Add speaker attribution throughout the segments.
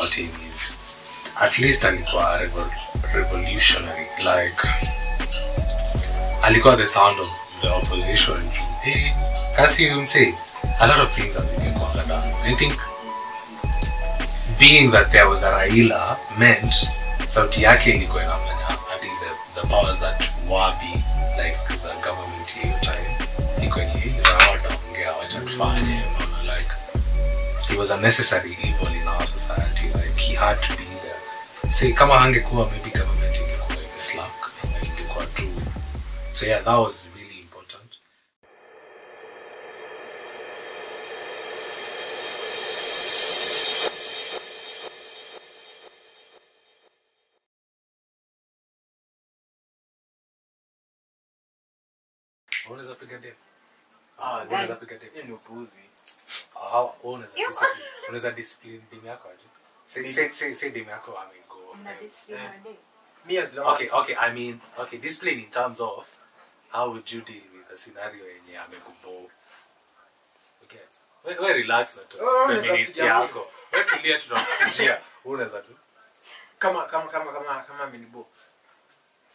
Speaker 1: about him is at least alikuwa revolutionary, like alikuwa the sound of the opposition. Hey, kasi umse a lot of things have been done. I think being that there was a Raila meant sauti yake ilikuwa inafanya. I think the powers that were be like the government hiyo time ilikuwa ni wataongea wacha tufanye, like he was a necessary evil in our society, like he had to be there. Say kama angekuwa maybe government ingekuwa in slack, ingekuwa too. So yeah, that was really important. Unaweza piga demo? Unaweza piga demo?
Speaker 2: Ni upuzi.
Speaker 1: Unaweza discipline demo yako aje? Say demo yako amego.
Speaker 3: Una discipline ade.
Speaker 2: Me as long
Speaker 1: Okay, I mean, discipline in terms of how would you deal with a scenario yenye amekubo. Okay. We relax na tu. Feminity yako. We tulia tunakujia. Unaweza tu.
Speaker 2: Kama amenibo.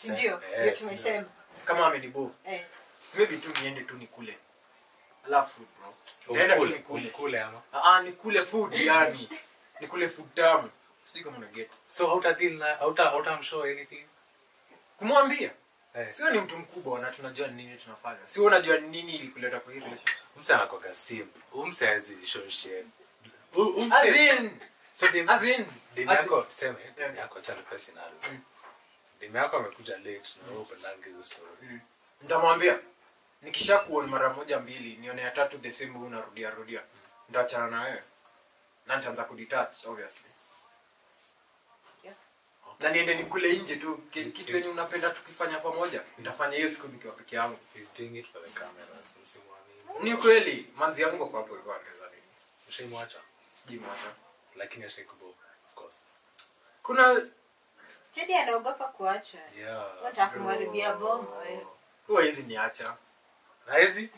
Speaker 3: Ndio, ndio tumesema.
Speaker 2: Kama amenibo. Maybe tu niende tu nikule. Alafu bro. Naenda tu nikule ama. Nikule food yani. Nikule food tamu. Sisi kama una get.
Speaker 1: So how to deal na how to show anything?
Speaker 2: Kumwambia. Sio ni mtu mkubwa na tunajua nini tunafanya. Sio unajua nini ili kuleta kwa hii relationship.
Speaker 1: Mse anakoga simple. Mse hazi show share.
Speaker 2: As in
Speaker 1: demu yako tuseme demu yako cha personal. Demu yako amekuja late na wewe upendange hizo story.
Speaker 2: Nitamwambia nikishakuona mara moja mbili nione ya tatu the same unarudia. Nitaachana na wewe. Na nitaanza kudetach obviously. Na niende nikule nje tu kitu yenye unapenda tukifanya pamoja. Nitafanya hiyo siku nikiwa peke yangu.
Speaker 1: He's doing it for the cameras.
Speaker 2: Ni kweli manzi yangu kwa hapo ilikuwa anaweza.
Speaker 1: Ushimwacha?
Speaker 2: Sijimwacha.
Speaker 1: Lakini ashaikubo of course.
Speaker 2: Kuna
Speaker 3: Hadi anaogopa kuacha.
Speaker 1: Yeah.
Speaker 3: Watakumharibia bomba wewe.
Speaker 2: huwa hizi niacha.
Speaker 1: Haizi?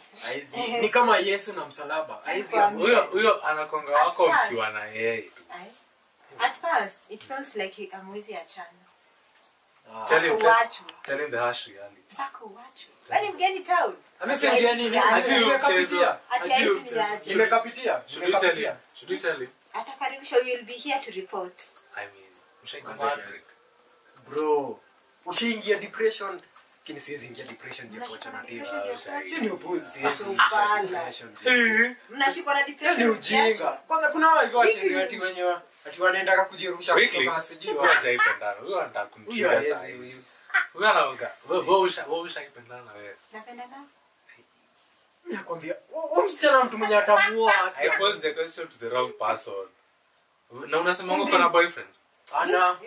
Speaker 2: Ni kama Yesu na msalaba. Haizi.
Speaker 1: Huyo anakonga wako ukiwa na yeye.
Speaker 3: At first, it feels like amwezi achana.
Speaker 1: Tell him the harsh reality.
Speaker 3: Pako wacho. Wani mgeni town?
Speaker 2: Amesema nini?
Speaker 1: Nimekapitia. Should you tell him?
Speaker 3: Atakaribisha, you'll be here to report.
Speaker 1: I mean, Patrick.
Speaker 2: Bro, ushaingia depression. Kini siwezi ingia depression je kuacha na date. Ni upuzi.
Speaker 3: Mnashikwa na depression.
Speaker 2: Ni ujinga. Kwanza kuna wale washenzi wenyewe ati wanaenda kujirusha
Speaker 1: kutoka sijui hajaipendana. Huyo anataka kumchukia sasa. Huyo anaoga. Wewe ushaipendana wewe.
Speaker 3: Napendana?
Speaker 2: Nakwambia, msichana mtu mwenye atamuoa.
Speaker 1: I posed the question to the wrong person. Na unasema uko na boyfriend?
Speaker 2: Ana.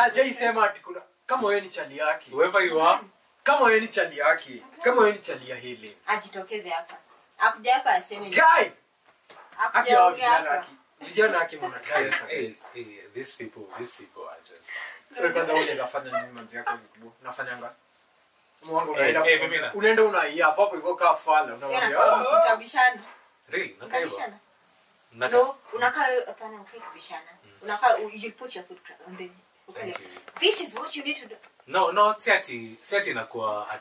Speaker 2: Ajai sema ati kuna kama wewe ni chali yake.
Speaker 1: Whoever you are,
Speaker 2: kama wewe ni chali yake. Kama wewe ni chali ya hili.
Speaker 3: Ajitokeze hapa. Akuja hapa aseme.
Speaker 2: Guy.
Speaker 3: Akuja hapa.
Speaker 2: Vijana yake mnataka.
Speaker 1: These people are just.
Speaker 2: Kwanza unaweza fanya nini manzi yako mkubwa? Nafanyanga. Mwangu
Speaker 1: unaenda
Speaker 2: unaia hapo hivyo kaa fala unamwambia
Speaker 3: utabishana.
Speaker 1: Really?
Speaker 3: Utabishana. No, unakaa hapana ukibishana. Unakaa you put your foot on the okay. This is what you need to do.
Speaker 1: No, seti inakuwa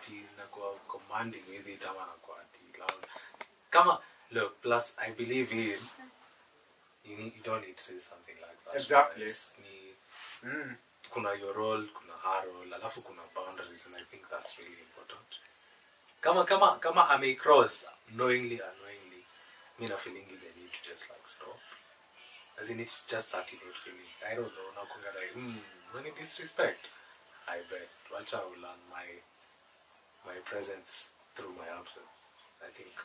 Speaker 1: commanding with it ama inakuwa loud. Kama look, plus I believe you don't need to say something like that.
Speaker 2: Exactly.
Speaker 1: Kuna your role, kuna her role, alafu kuna boundaries, and I think that's really important. Kama I may cross knowingly or unknowingly, I feeling the need to just like stop. As in it's just that innate feeling. I don't know, now kunga like, when it disrespect, I bet Wacha will learn my presence through my absence. I think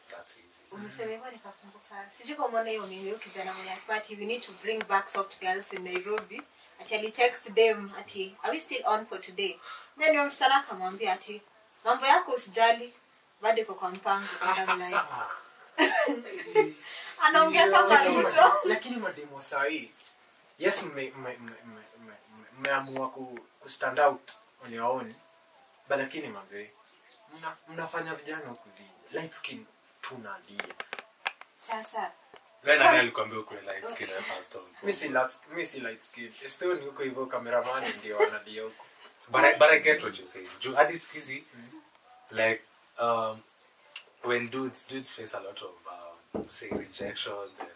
Speaker 1: that's easy.
Speaker 3: Umesema nikakumbuka. Sijui kama umeona hiyo mimi kijana mwenye asipati we need to bring back soft girls in Nairobi. Actually text them ati are we still on for today? Then yule msichana akamwambia ati mambo yako usijali bado iko kwa mpango kwenda mlai. Anaongea kama mtu.
Speaker 2: Lakini mademo sahi. Yes mmeamua ku stand out on your own. Lakini mambe mnafanya vijana huku light skin tunalia.
Speaker 3: Sasa
Speaker 1: Wewe nani alikwambia uko light skin first of all?
Speaker 2: Mimi si light skin. Estoni huko hivyo cameraman ndio wanadia huko.
Speaker 1: But I get what you're saying. Hadi squeezy, like when dudes face a lot of say rejections and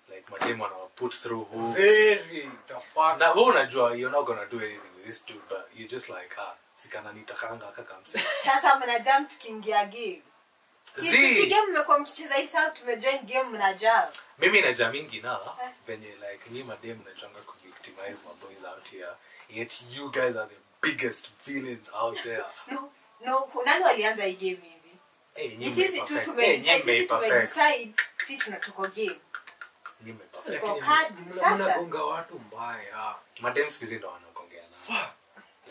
Speaker 1: like madem wanna put through hoops.
Speaker 2: Very the fuck.
Speaker 1: Now wewe unajua you're not gonna do anything with this dude, but you just like sikana nitakanga kaka mse.
Speaker 3: Sasa mna jump tukiingia game. Si game mmekuwa mkicheza hivi sasa tumejoin game mna jump.
Speaker 1: Mimi na jamingi na venye like ni madem mnachanga ku victimize my boys out here. Yet you guys are the biggest villains out there.
Speaker 3: No, nani walianza hii game hivi? Sisi tu tumedecide si tunatoka game.
Speaker 2: Mnagonga watu mbaya.
Speaker 1: Madem sikizi ndo wanagongea na.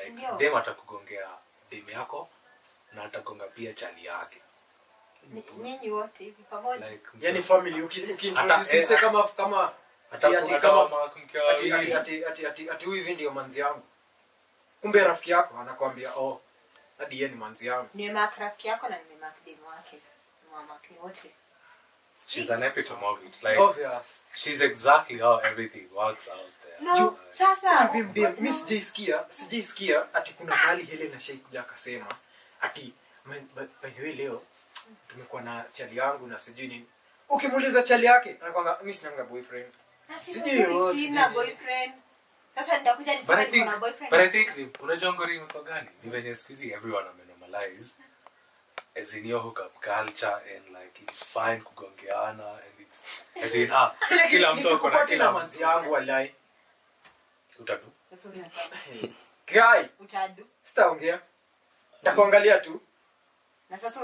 Speaker 1: Like dem atakugongea dem yako na atagonga pia chali yake.
Speaker 3: Nyinyi wote hivi pamoja.
Speaker 2: Like, yani family ukiintroduce kama ati hivi ndio manzi yangu. Kumbe rafiki yako anakuambia hadi yeye ni manzi yangu.
Speaker 3: Ni rafiki yako na ni dem wake. Mama wote.
Speaker 1: She's an epitome of it. Like obvious. She's exactly how everything works out there.
Speaker 3: No, sasa
Speaker 2: mimi sijisikia ati kuna mali Helen Sheikh akasema ati by the way leo tumekuwa na chali yangu na sijui nini. Ukimuuliza chali yake anakuambia mimi sina boyfriend.
Speaker 3: Sina boyfriend. Sasa nitakuja niseme kuna boyfriend.
Speaker 1: But I think unajua ngori imekuwa gani? Ni venye squeezy everyone normalize as in your hookup culture and like it's fine kugongeana and it's as in kila mtu ako na kila
Speaker 2: manzi yangu walai.
Speaker 1: Utadu.
Speaker 2: Guy.
Speaker 3: Utadu.
Speaker 2: Sitaongea. Nitakuangalia tu.
Speaker 3: Na sasa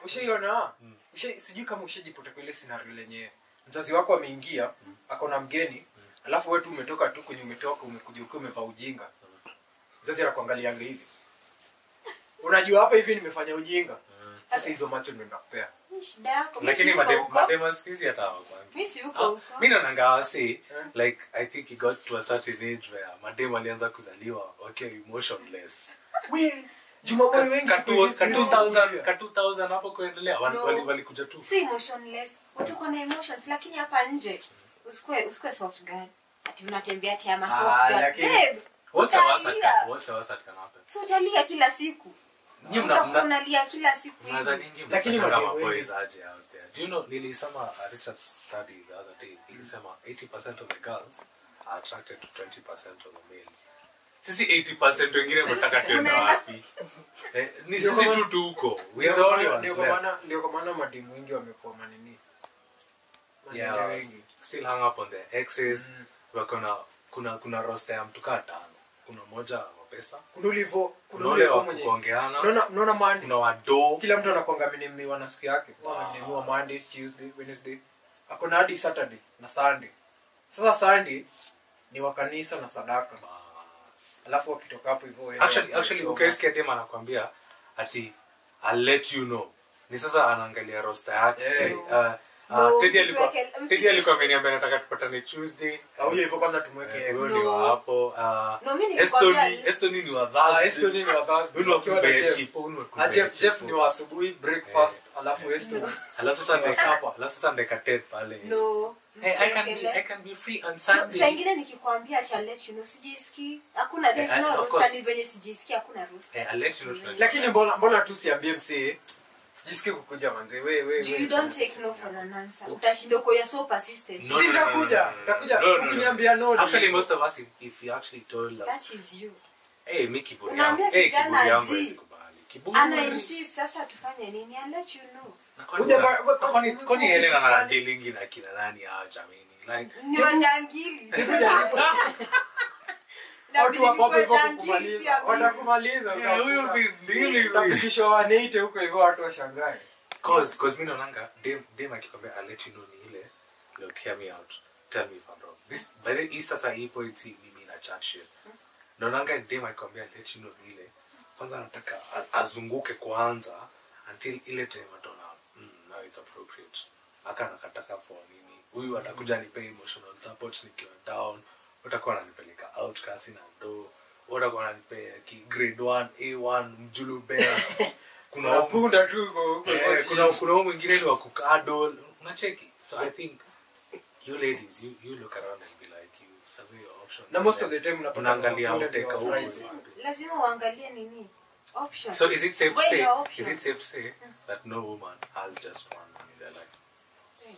Speaker 2: Ushaiona? Sijui kama ushajipota kwa ile scenario lenyewe. Mzazi wako ameingia, akona mgeni, alafu wewe tu umetoka tu kwenye umekuja ukiwa umevaa ujinga. Mzazi anakuangalia hivi. Unajua hapa hivi nimefanya ujinga. Sasa hizo macho ndio nakupea.
Speaker 3: Shida yako.
Speaker 1: Lakini madem squeezy hata hawafanyi.
Speaker 3: Mimi si huko.
Speaker 1: Mimi naona wasi like I think he got to a certain age where madem alianza kuzaliwa okay emotionless.
Speaker 2: Jumaboy wengi
Speaker 1: ka 2000 hapo kuendelea walikuja tu.
Speaker 3: Si emotionless. Watu kuna emotions lakini hapa nje usikue soft girl. Ati unatembea ati ama soft girl. Babe.
Speaker 1: What's the worst that can happen?
Speaker 3: So utalia kila siku. Unalia kila siku.
Speaker 1: Lakini madem boys aje out there. Do you know nilisema Richard study the other day. Nilisema 80% of the girls are attracted to 20% of the males. Sisi 80% wengine wanataka tuende wapi? Ni sisi tu huko. We are the only ones.
Speaker 2: Ndio kwa maana madem wengi wamekuwa manini.
Speaker 1: Yeah, wengi still hang up on their exes. Kuna roster ya mtu kaa 5. Kuna moja wa pesa.
Speaker 2: Kuna ulivo
Speaker 1: mwenye kuongeana.
Speaker 2: Unaona Monday.
Speaker 1: Kuna wado.
Speaker 2: Kila mtu anakuanga mimi na siku yake. Mimi Monday, Tuesday, Wednesday. Akona hadi Saturday na Sunday. Sasa Sunday ni wa kanisa na sadaka. Alafu ukitoka hapo hivyo
Speaker 1: actually ukaisikia dem anakuambia ati I'll let you know. Ni sasa anaangalia roster yake. Teddy alikuwa ameniambia nataka tupatane Tuesday.
Speaker 2: Au hivyo kwanza tumweke
Speaker 1: hapo. Estoni ni wa Thursday. Wewe ukiwa na
Speaker 2: Jeff ni wa asubuhi breakfast alafu Estoni.
Speaker 1: Alafu Sunday katet pale.
Speaker 3: No.
Speaker 1: I can be free on Sunday.
Speaker 3: Sasa ingine nikikwambia cha let you know sijisikii. Hakuna there's no roster venye sijisikii hakuna roster.
Speaker 1: I'll let you know.
Speaker 2: Lakini mbona tu siambie msee sijisikii kukuja manze wewe.
Speaker 3: You don't take no for an answer. Utashinda kwa you're so persistent.
Speaker 2: Sitakuja. Ukiniambia no.
Speaker 1: Actually most of us if you actually told us.
Speaker 3: That is you.
Speaker 1: Hey Mickey boy.
Speaker 3: Hey kiburi yangu
Speaker 1: sikubali.
Speaker 3: Ana insist sasa tufanye nini? I'll let you know.
Speaker 1: Kwani Helena na dealing na kina nani hao jamani? Like
Speaker 3: ni wanyangili.
Speaker 2: Watu wako hivyo kukumaliza. Watakumaliza.
Speaker 1: Huyo dealing
Speaker 2: kisha waneite huko hivyo watu washangae.
Speaker 1: Cause mimi naonanga dem akikwambia I'll let you know ni ile. Look hear me out. Tell me if I'm wrong. This by the way sasa hii point mimi na chat shit. Naonanga dem akikwambia I'll let you know ni ile. Kwanza nataka azunguke kwanza until ile time atona now it's appropriate. Aka nakataka for nini? Huyu atakuja nipe emotional support nikiwa down. Utakuwa unanipeleka outcast na ndo. Utakuwa unanipe grade 1 A1 mjulu bear. kuna
Speaker 2: punda tu huko
Speaker 1: kuna mwingine ni wa kukadol unacheki. So I think you ladies you look around and be like you survey your options.
Speaker 2: Na most of the time
Speaker 1: unaangalia uteka huko.
Speaker 3: Lazima uangalie nini options.
Speaker 1: So is it safe to say that no woman has just one man in their life?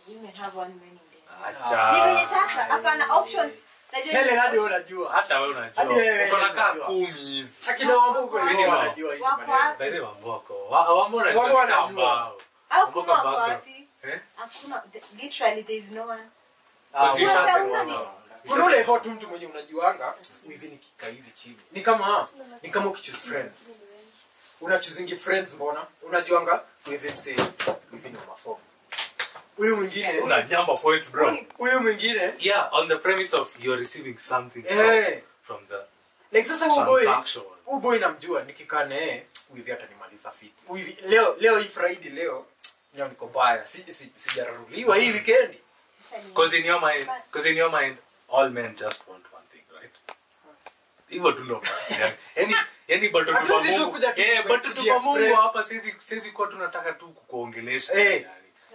Speaker 3: Women have one man in their life.
Speaker 1: Acha.
Speaker 3: Ndio sasa hapana option.
Speaker 2: Hele hadi unajua.
Speaker 1: Hata wewe unajua. Uko na kaa 10 hivi.
Speaker 2: Akina wambuko wanajua hizi maneno.
Speaker 1: Baadhi wamboko. Wambo wanajua.
Speaker 3: Au kwa wapi? Hakuna literally there is no one.
Speaker 2: Kuna ule vote mtu mwenye unajuanga hivi nikikaa hivi chini. Ni kama ukichoose friends. Unachoosing friends mbona? Unajuanga hivi msee hivi ni mafomu. Huyu mwingine
Speaker 1: una nyamba point bro.
Speaker 2: Huyu mwingine
Speaker 1: on the premise of you're receiving something from the
Speaker 2: like sasa huyu boy namjua nikikaa naye hivi hata nimaliza fiti. Hivi leo hii Friday leo niko baya. Sijararuliwa hii weekend.
Speaker 1: Because in your mind all men just want one thing, right? Hivyo tu ndo. Yani but tutupa Mungu hapa sisi kwa tunataka tu kukuongelesha yani.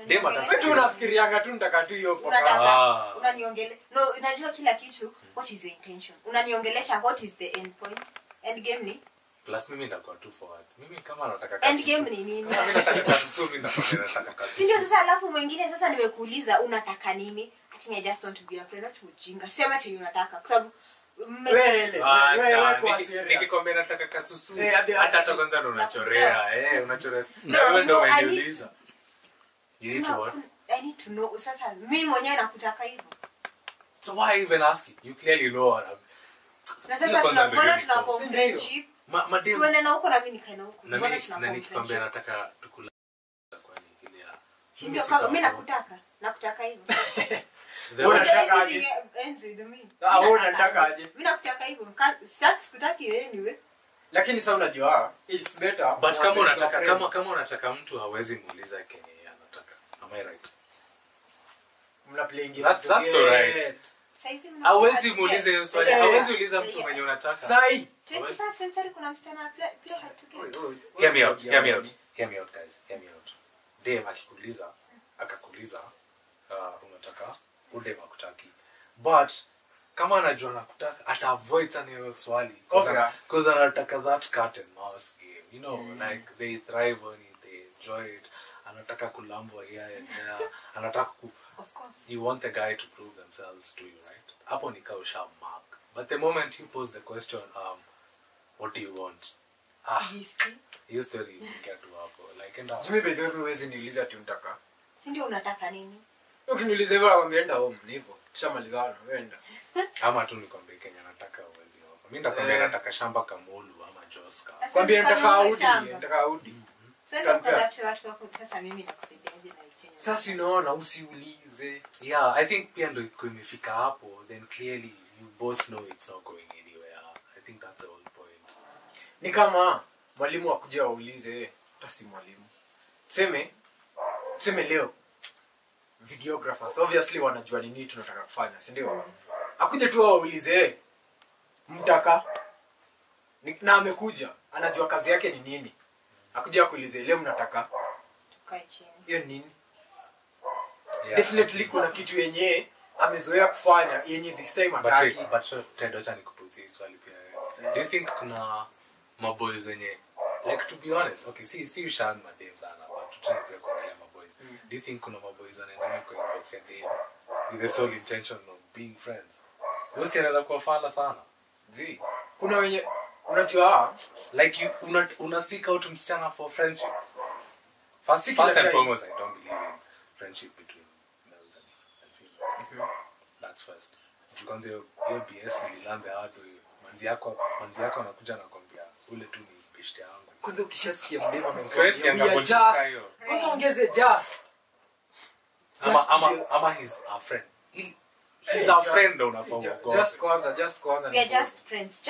Speaker 1: Dema
Speaker 2: vitu unafikirianga tu nataka tu hiyo
Speaker 3: unataka unaniongelea no unajua kila kitu what is your intention unaniongelesha what is the end point end game ni
Speaker 1: plus mimi ndakuwa too forward mimi kama nataka kasi
Speaker 3: end game ni nini
Speaker 1: mimi nataka kasi tu mimi nataka kasi
Speaker 3: ndio sasa alafu mwingine sasa nimekuuliza unataka nini ati I just want to be a friend of ujinga sema chenye unataka kwa sababu
Speaker 1: wewe nikikwambia nataka kasusu hata kwanza ndo unachorea unachorea na wewe ndo umeniuliza. You need to what?
Speaker 3: I need to know. Sasa mimi mwenyewe nakutaka hivyo.
Speaker 1: So why even ask you? You clearly know what I'm.
Speaker 3: Na sasa tunapona tunapo friendship.
Speaker 1: Madem.
Speaker 3: Tuende na huko na mimi nikae na huko.
Speaker 1: Mbona tunapo nikikwambia nataka tukula kwa nyingine ya.
Speaker 3: Ndio kama mimi nakutaka hivyo.
Speaker 2: Unataka aje?
Speaker 3: Ends with me.
Speaker 2: Unataka aje?
Speaker 3: Mimi nakutaka hivyo. Sasa sikutaki anyway.
Speaker 2: Lakini sasa unajua it's better.
Speaker 1: But kama unataka mtu hawezi muuliza kenye anataka. Am I right?
Speaker 2: Mna playing
Speaker 1: that's alright. Hawezi muuliza hiyo swali. Hawezi uliza mtu mwenye unataka.
Speaker 2: Sai
Speaker 3: 21st century kuna msichana play hard to get.
Speaker 1: Hear me out guys. Hear me out. Dem akikuuliza akakuuliza unataka udem akutaki. But kama anajua nakutaka ata avoid sana hiyo swali because anataka that cat and mouse game, you know, like they thrive on it, they enjoy it, anataka kulambwa here and there, anataka
Speaker 3: of course
Speaker 1: you want the guy to prove themselves to you, right? Hapo ni kausha mark. But the moment you pose the question what do you want, hiyo story get to hapo like and
Speaker 2: mimi bedhe huwezi niuliza ati unataka
Speaker 3: si ndio unataka nini
Speaker 2: ukiniuliza hivyo nakwambia enda home ni hivyo tushamalizana wenda
Speaker 1: kama tu nikwambie Kenya nataka uwezi hapo mimi ndakwambia nataka shamba Kamulu ama Joska
Speaker 2: kwambia nataka Audi
Speaker 3: sasa kwa watu wako sasa mimi nakusaidiaje na ichenye
Speaker 2: sasa unaona usiulize
Speaker 1: I think pia ndio imefika hapo then clearly you both know it's not going anywhere. I think that's the whole point.
Speaker 2: Ni kama mwalimu akuje aulize hata si mwalimu tuseme leo videographers obviously wanajua nini tunataka kufanya si ndio akuje tu aulize mtaka na amekuja anajua kazi yake ni nini akuja kuulize leo mnataka
Speaker 3: tukae chini
Speaker 2: hiyo nini definitely kuna kitu yenye amezoea kufanya yenye this time ataki
Speaker 1: but Ted acha nikupuzie swali pia do you think kuna maboys wenye like to be honest okay see Shan madem sana but tutaki pia kuongelea maboys do you think kuna maboys wanaenda kwa inbox ya dem with the sole intention of being friends wewe unaweza kuwa fala sana
Speaker 2: kuna wenye unajua
Speaker 1: like you una seek out msichana for friendship first and foremost I don't believe in friendship between males and females that's first tukianza hiyo BS nililand the hard way manzi yako anakuja na kwambia ule tu ni best yangu
Speaker 2: kwanza ukishasikia mdema
Speaker 1: amengoja
Speaker 2: kwanza ongeze just
Speaker 1: ama he's a friend he's a friend unafahamu
Speaker 2: just kwanza
Speaker 3: we are just friends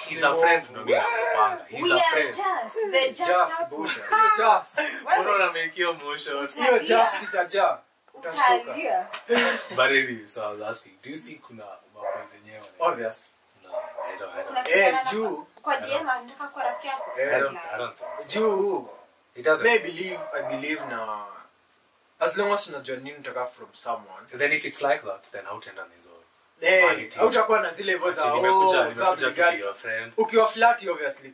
Speaker 1: he's a friend no mimi nakupanga he's a friend
Speaker 2: just
Speaker 1: unaona mekio motion
Speaker 2: hiyo just itaja
Speaker 3: utalia
Speaker 1: but anyway so I was asking do you think kuna maboys wenyewe
Speaker 2: obvious
Speaker 1: no I don't
Speaker 2: juu
Speaker 3: kwa DM anataka kwa rafiki yako.
Speaker 1: I don't think so.
Speaker 2: Juu
Speaker 1: It doesn't.
Speaker 2: I believe na as long as unajua nini unataka from someone.
Speaker 1: So then if it's like that, then hautaenda na hizo.
Speaker 2: Hautakuwa na zile hivyo za
Speaker 1: Nimekuja to be your friend.
Speaker 2: ukiwa flat obviously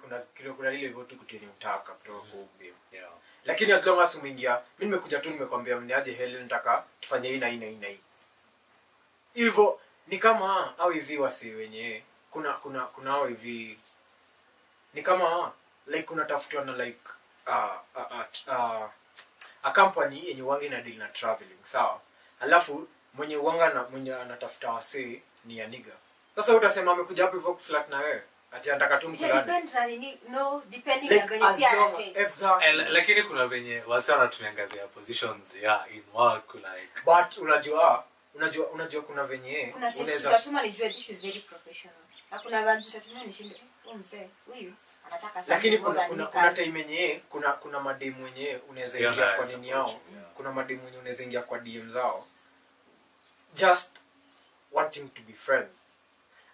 Speaker 2: kuna ile hivyo tu kutini utaka kutoka kwa game.
Speaker 1: Yeah.
Speaker 2: Lakini as long as umeingia, mimi nimekuja tu nimekwambia mniaje Helen nataka tufanye hii na hii na hii na hii. Hivyo ni kama au hivi wasi wenyewe kuna au hivi ni kama like unatafutwa na like a company yenye wangi na deal na traveling, sawa? Alafu mwenye anatafuta wasee ni ya nigga. Sasa utasema amekuja hapo hivyo kuflat na wewe. Ati anataka tu mkulane.
Speaker 3: Depend na nini? No, depending
Speaker 2: Like,
Speaker 3: na venye pia yake.
Speaker 2: exactly.
Speaker 1: Lakini kuna venye wasi wanatumianga their positions in work like.
Speaker 2: But unajua kuna venye
Speaker 3: Kuna cheki tutatuma nijue this is very professional. Na kuna watu tutatuma nishinde. Huyu mzee, huyu anataka sana.
Speaker 2: Lakini kuna time yenyewe kuna mademu wenyewe unaweza ingia kwa nini yao. Kuna mademu wenyewe unaweza ingia kwa DM zao. Just wanting to be friends.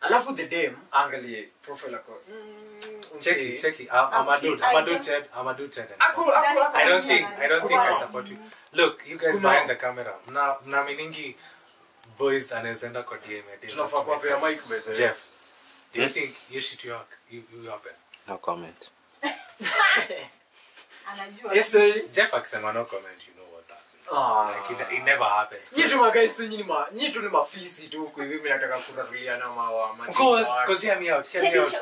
Speaker 2: Alafu the dem angalie profile yako.
Speaker 1: Check it. I'm a dude Ted. I don't think I support you. Look, you guys behind the camera. Mna meaningi boys anaenda kwa DM ya
Speaker 2: tunafaa kuwapea mic base.
Speaker 1: Jeff, do you think you shit you happen?
Speaker 4: No comment.
Speaker 3: Anajua.
Speaker 2: Yesterday
Speaker 1: Jeff akisema no comment, you know what that is. Like it never happens.
Speaker 2: Nyinyi guys tu nyinyi tu ni mafisi tu huko hivi mimi nataka kurabiliana na mawa.
Speaker 1: Cause hear me out.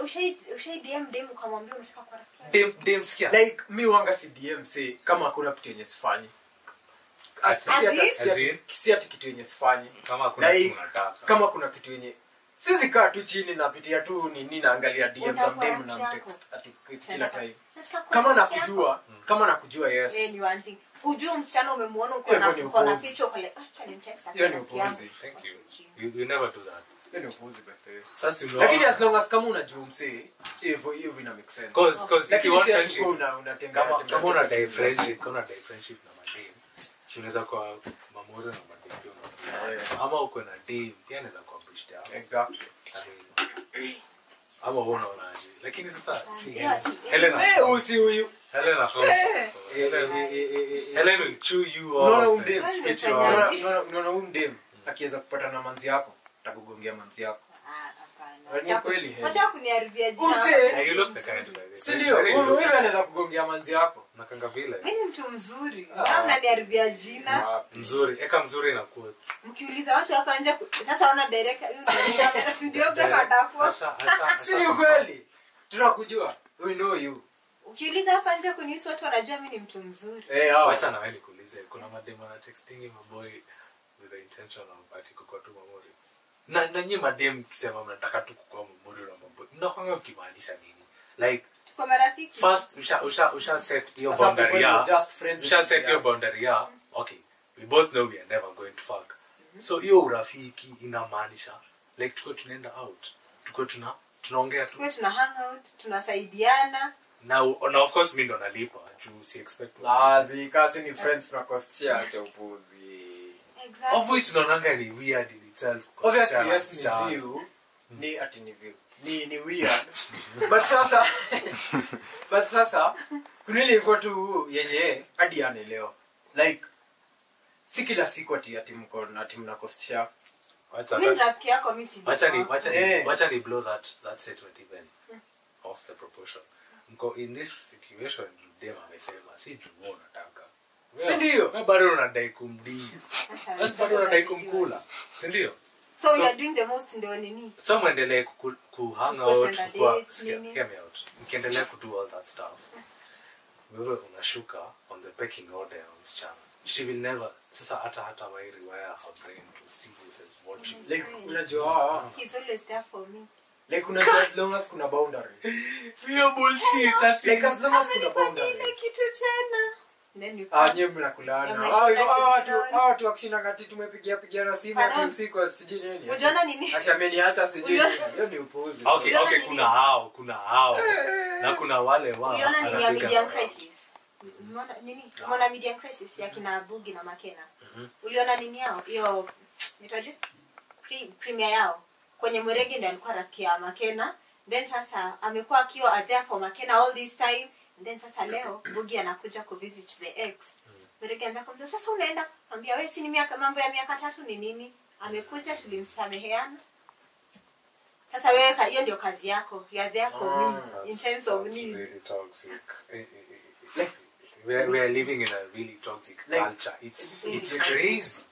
Speaker 3: Ushai DM dem ukamwambia unataka kwa rafiki.
Speaker 1: Dem skia.
Speaker 2: Like mi wanga si DM say kama kuna kitu yenye sifanyi. Si ati kitu yenye sifanyi.
Speaker 1: Kama kuna kitu unataka.
Speaker 2: Kama kuna kitu yenye sisi kaa tu chini napitia tu nini naangalia DM za dem na text ati kila time. Kama nakujua yes.
Speaker 3: Ni one thing. Ujue msichana umemuona uko na picha uko like acha ni text.
Speaker 2: Hiyo ni upuzi.
Speaker 1: Thank you. You never do that.
Speaker 2: Hiyo ni upuzi birthday.
Speaker 1: Sasa
Speaker 2: Lakini as long as kama unajua msee hivyo ina make sense.
Speaker 1: Cause if you want friendship
Speaker 2: unatembea
Speaker 1: kama una die friendship na madem. Si unaweza kwa mamoro na madem pia. Ama uko na dem pia inaweza kwa bridge down.
Speaker 2: Exactly.
Speaker 1: Ama unaonaje? Lakini sasa si Helena.
Speaker 2: Huyu.
Speaker 1: Helena Helen will chew you off.
Speaker 2: Unaona umdem akiweza kupata na manzi yako utakugongea manzi yako. Ni kweli.
Speaker 3: Wacha kuniharibia jina.
Speaker 1: You look the kind of guy.
Speaker 2: Si ndio? Wewe unaweza kugongea manzi yako.
Speaker 1: Nakanga vile.
Speaker 3: Mimi ni mtu mzuri. Mbona mnaniharibia jina?
Speaker 1: Mzuri. Eka mzuri na quotes.
Speaker 3: Mkiuliza watu hapa nje sasa wana director videographer atakuwa.
Speaker 2: Si ni kweli? Tunakujua. We know you.
Speaker 3: Ukiuliza hapa nje kunihusu watu wanajua mimi ni mtu mzuri.
Speaker 1: Wacha na wewe nikuulize. Kuna mademu na texting maboy with the intention of ati kukua tu mamori. Na nyinyi mademu kisema mnataka tu kukua mamori na maboy. Mnakwanga mkimaanisha nini? Like
Speaker 3: kwa marafiki.
Speaker 1: First usha set your boundary ya. Usha set your boundary ya. Okay. We both know we are never going to fuck. So hiyo urafiki inamaanisha like tuko tunaenda out. Tuko tunaongea tu.
Speaker 3: Tuko tuna hang out, tunasaidiana.
Speaker 1: Now of course mimi ndo nalipa. Juu si expect.
Speaker 2: Lazi kasi ni friends na costia acha upuzi.
Speaker 3: Exactly.
Speaker 1: Of which naonanga ni weird in itself.
Speaker 2: Obviously yes ni view. Ni ati ni view. Ni weird. But sasa kuna ile iko tu yenye hadi anaelewa. Like si kila siku ati mko na timu na costia.
Speaker 3: Mimi rafiki yako mimi si.
Speaker 1: Wacha ni blow that statement even off the proportion. Mko in this situation dem amesema si juo unataka.
Speaker 2: Si ndio?
Speaker 1: Wewe bado unadai kumdii. Wewe bado unadai kumkula. Si ndio?
Speaker 3: So you are doing the most ndio nini?
Speaker 1: So muendelee ku hang out kwa hear me out. Mkiendelea ku do all that stuff. Wewe unashuka on the pecking order ya msichana. She will never sasa hata wire her brain to see who is watching.
Speaker 2: Like unajua
Speaker 3: He's always there for me.
Speaker 2: like unajua as long as kuna boundary.
Speaker 1: Hiyo bullshit that
Speaker 2: Like as long as kuna boundary.
Speaker 3: Kitu tena. Then you
Speaker 2: Nyie mnakulana. Watu wakishinda kati tumepigia na simu hadi usiku sijui nini.
Speaker 3: Unaona nini?
Speaker 2: Acha ameniacha sijui. Hiyo ni upuzi.
Speaker 1: Okay, kuna hao. Na kuna wale wao.
Speaker 3: Uliona nini ya medium crisis? Umeona nini? Umeona medium crisis ya kina Bugi na Makena. Uliona nini yao? Hiyo nitaje? Premier yao. Kwenye Mwerege ndio alikuwa rafiki ya Makena then sasa amekuwa akiwa there for Makena all this time, and then sasa leo Bugi anakuja kuvisit the ex. Mreke anaanza kumza, sasa unaenda ambia wewe si ni mambo ya miaka 3 ni nini? Amekuja tulimsameheana. Sasa wewe hiyo ndio kazi yako. You are there for me in terms of need.
Speaker 1: Really toxic. We are living in a really toxic culture. It's crazy.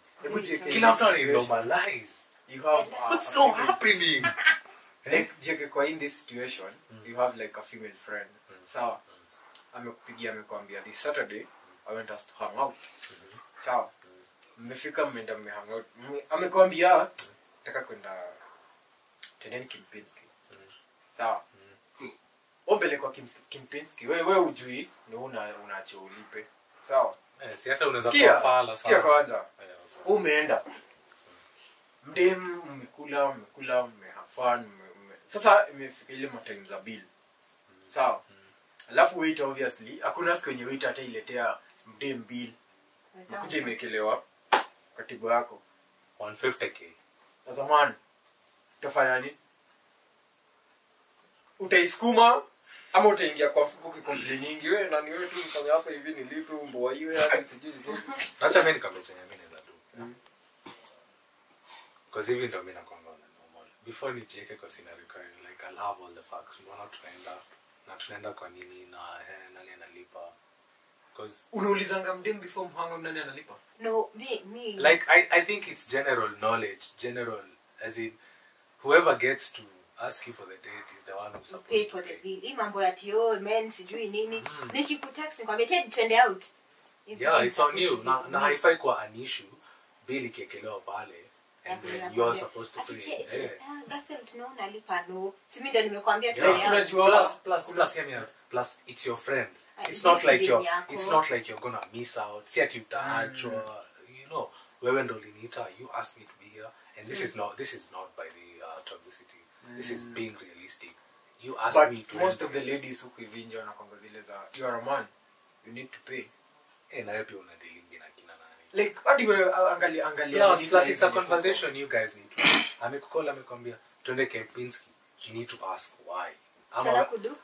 Speaker 1: Kila mtu ana normalize.
Speaker 2: You have
Speaker 1: What's not happening?
Speaker 2: like jeke kwa in this situation you have like a female friend. Sawa. Amekupigia amekwambia this Saturday I want us to hang out. Sawa. Mmefika mmeenda mmehang out. Amekwambia nataka kwenda Teneni Kempinski. Sawa. Ombele kwa Kempinski. Wewe ujui ni unaacha ulipe. Sawa.
Speaker 1: Si hata unaweza kufala sana.
Speaker 2: Sikia kwanza. Umeenda. Mdem mmekula have fun. Sasa imefika ile time za bill. Sawa. Alafu waiter obviously hakuna siku yenye waiter atailetea mdem bill. Kuja imekelewa katibu yako
Speaker 1: 150k.
Speaker 2: Sasa man utafanya nini? Utaisukuma ama utaingia kwa mfuko ukikomplainingi wewe na ni wewe tu mfanya hapa hivi nilipe umboa hiyo hata sijui nini.
Speaker 1: Acha mimi nikamechanya mimi naweza tu. Because even though mimi nakwanga normal. Before nijieke kwa scenario like I'll have all the facts. Mbona tunaenda kwa nini na nani analipa? Because
Speaker 2: Unaulizanga mdem before mhango nani analipa?
Speaker 3: No, me.
Speaker 1: Like I think it's general knowledge, general as in whoever gets to ask you for the date is the one who's supposed
Speaker 3: pay
Speaker 1: to
Speaker 3: for
Speaker 1: pay.
Speaker 3: the bill. Hii mambo ya tio men sijui nini. Nikikutext nikwambia twende out.
Speaker 1: Yeah, it's on you. Na haifai kwa an issue bill ikekelewa pale and then you are supposed to pay.
Speaker 3: Girlfriend tunaona lipa no. Si mimi ndo nimekwambia
Speaker 1: Yeah,
Speaker 3: twende out.
Speaker 1: plus it's your friend. It's
Speaker 3: It's
Speaker 1: not
Speaker 3: not
Speaker 1: like
Speaker 3: yako.
Speaker 1: you're gonna miss out. Si ati utaachwa, you know. Wewe ndo uliniita, you asked me to be here and this is not by the toxicity. This is being realistic. You asked me to.
Speaker 2: But most of the ladies who kuvinja wanakwanga zile za you are a man, you need to pay.
Speaker 1: Na yote unadealing na kina nani?
Speaker 2: Like hadi wewe angalia.
Speaker 1: Yeah, plus it's a conversation you guys need to. Amekucall amekwambia twende Kempinski. You need to ask why.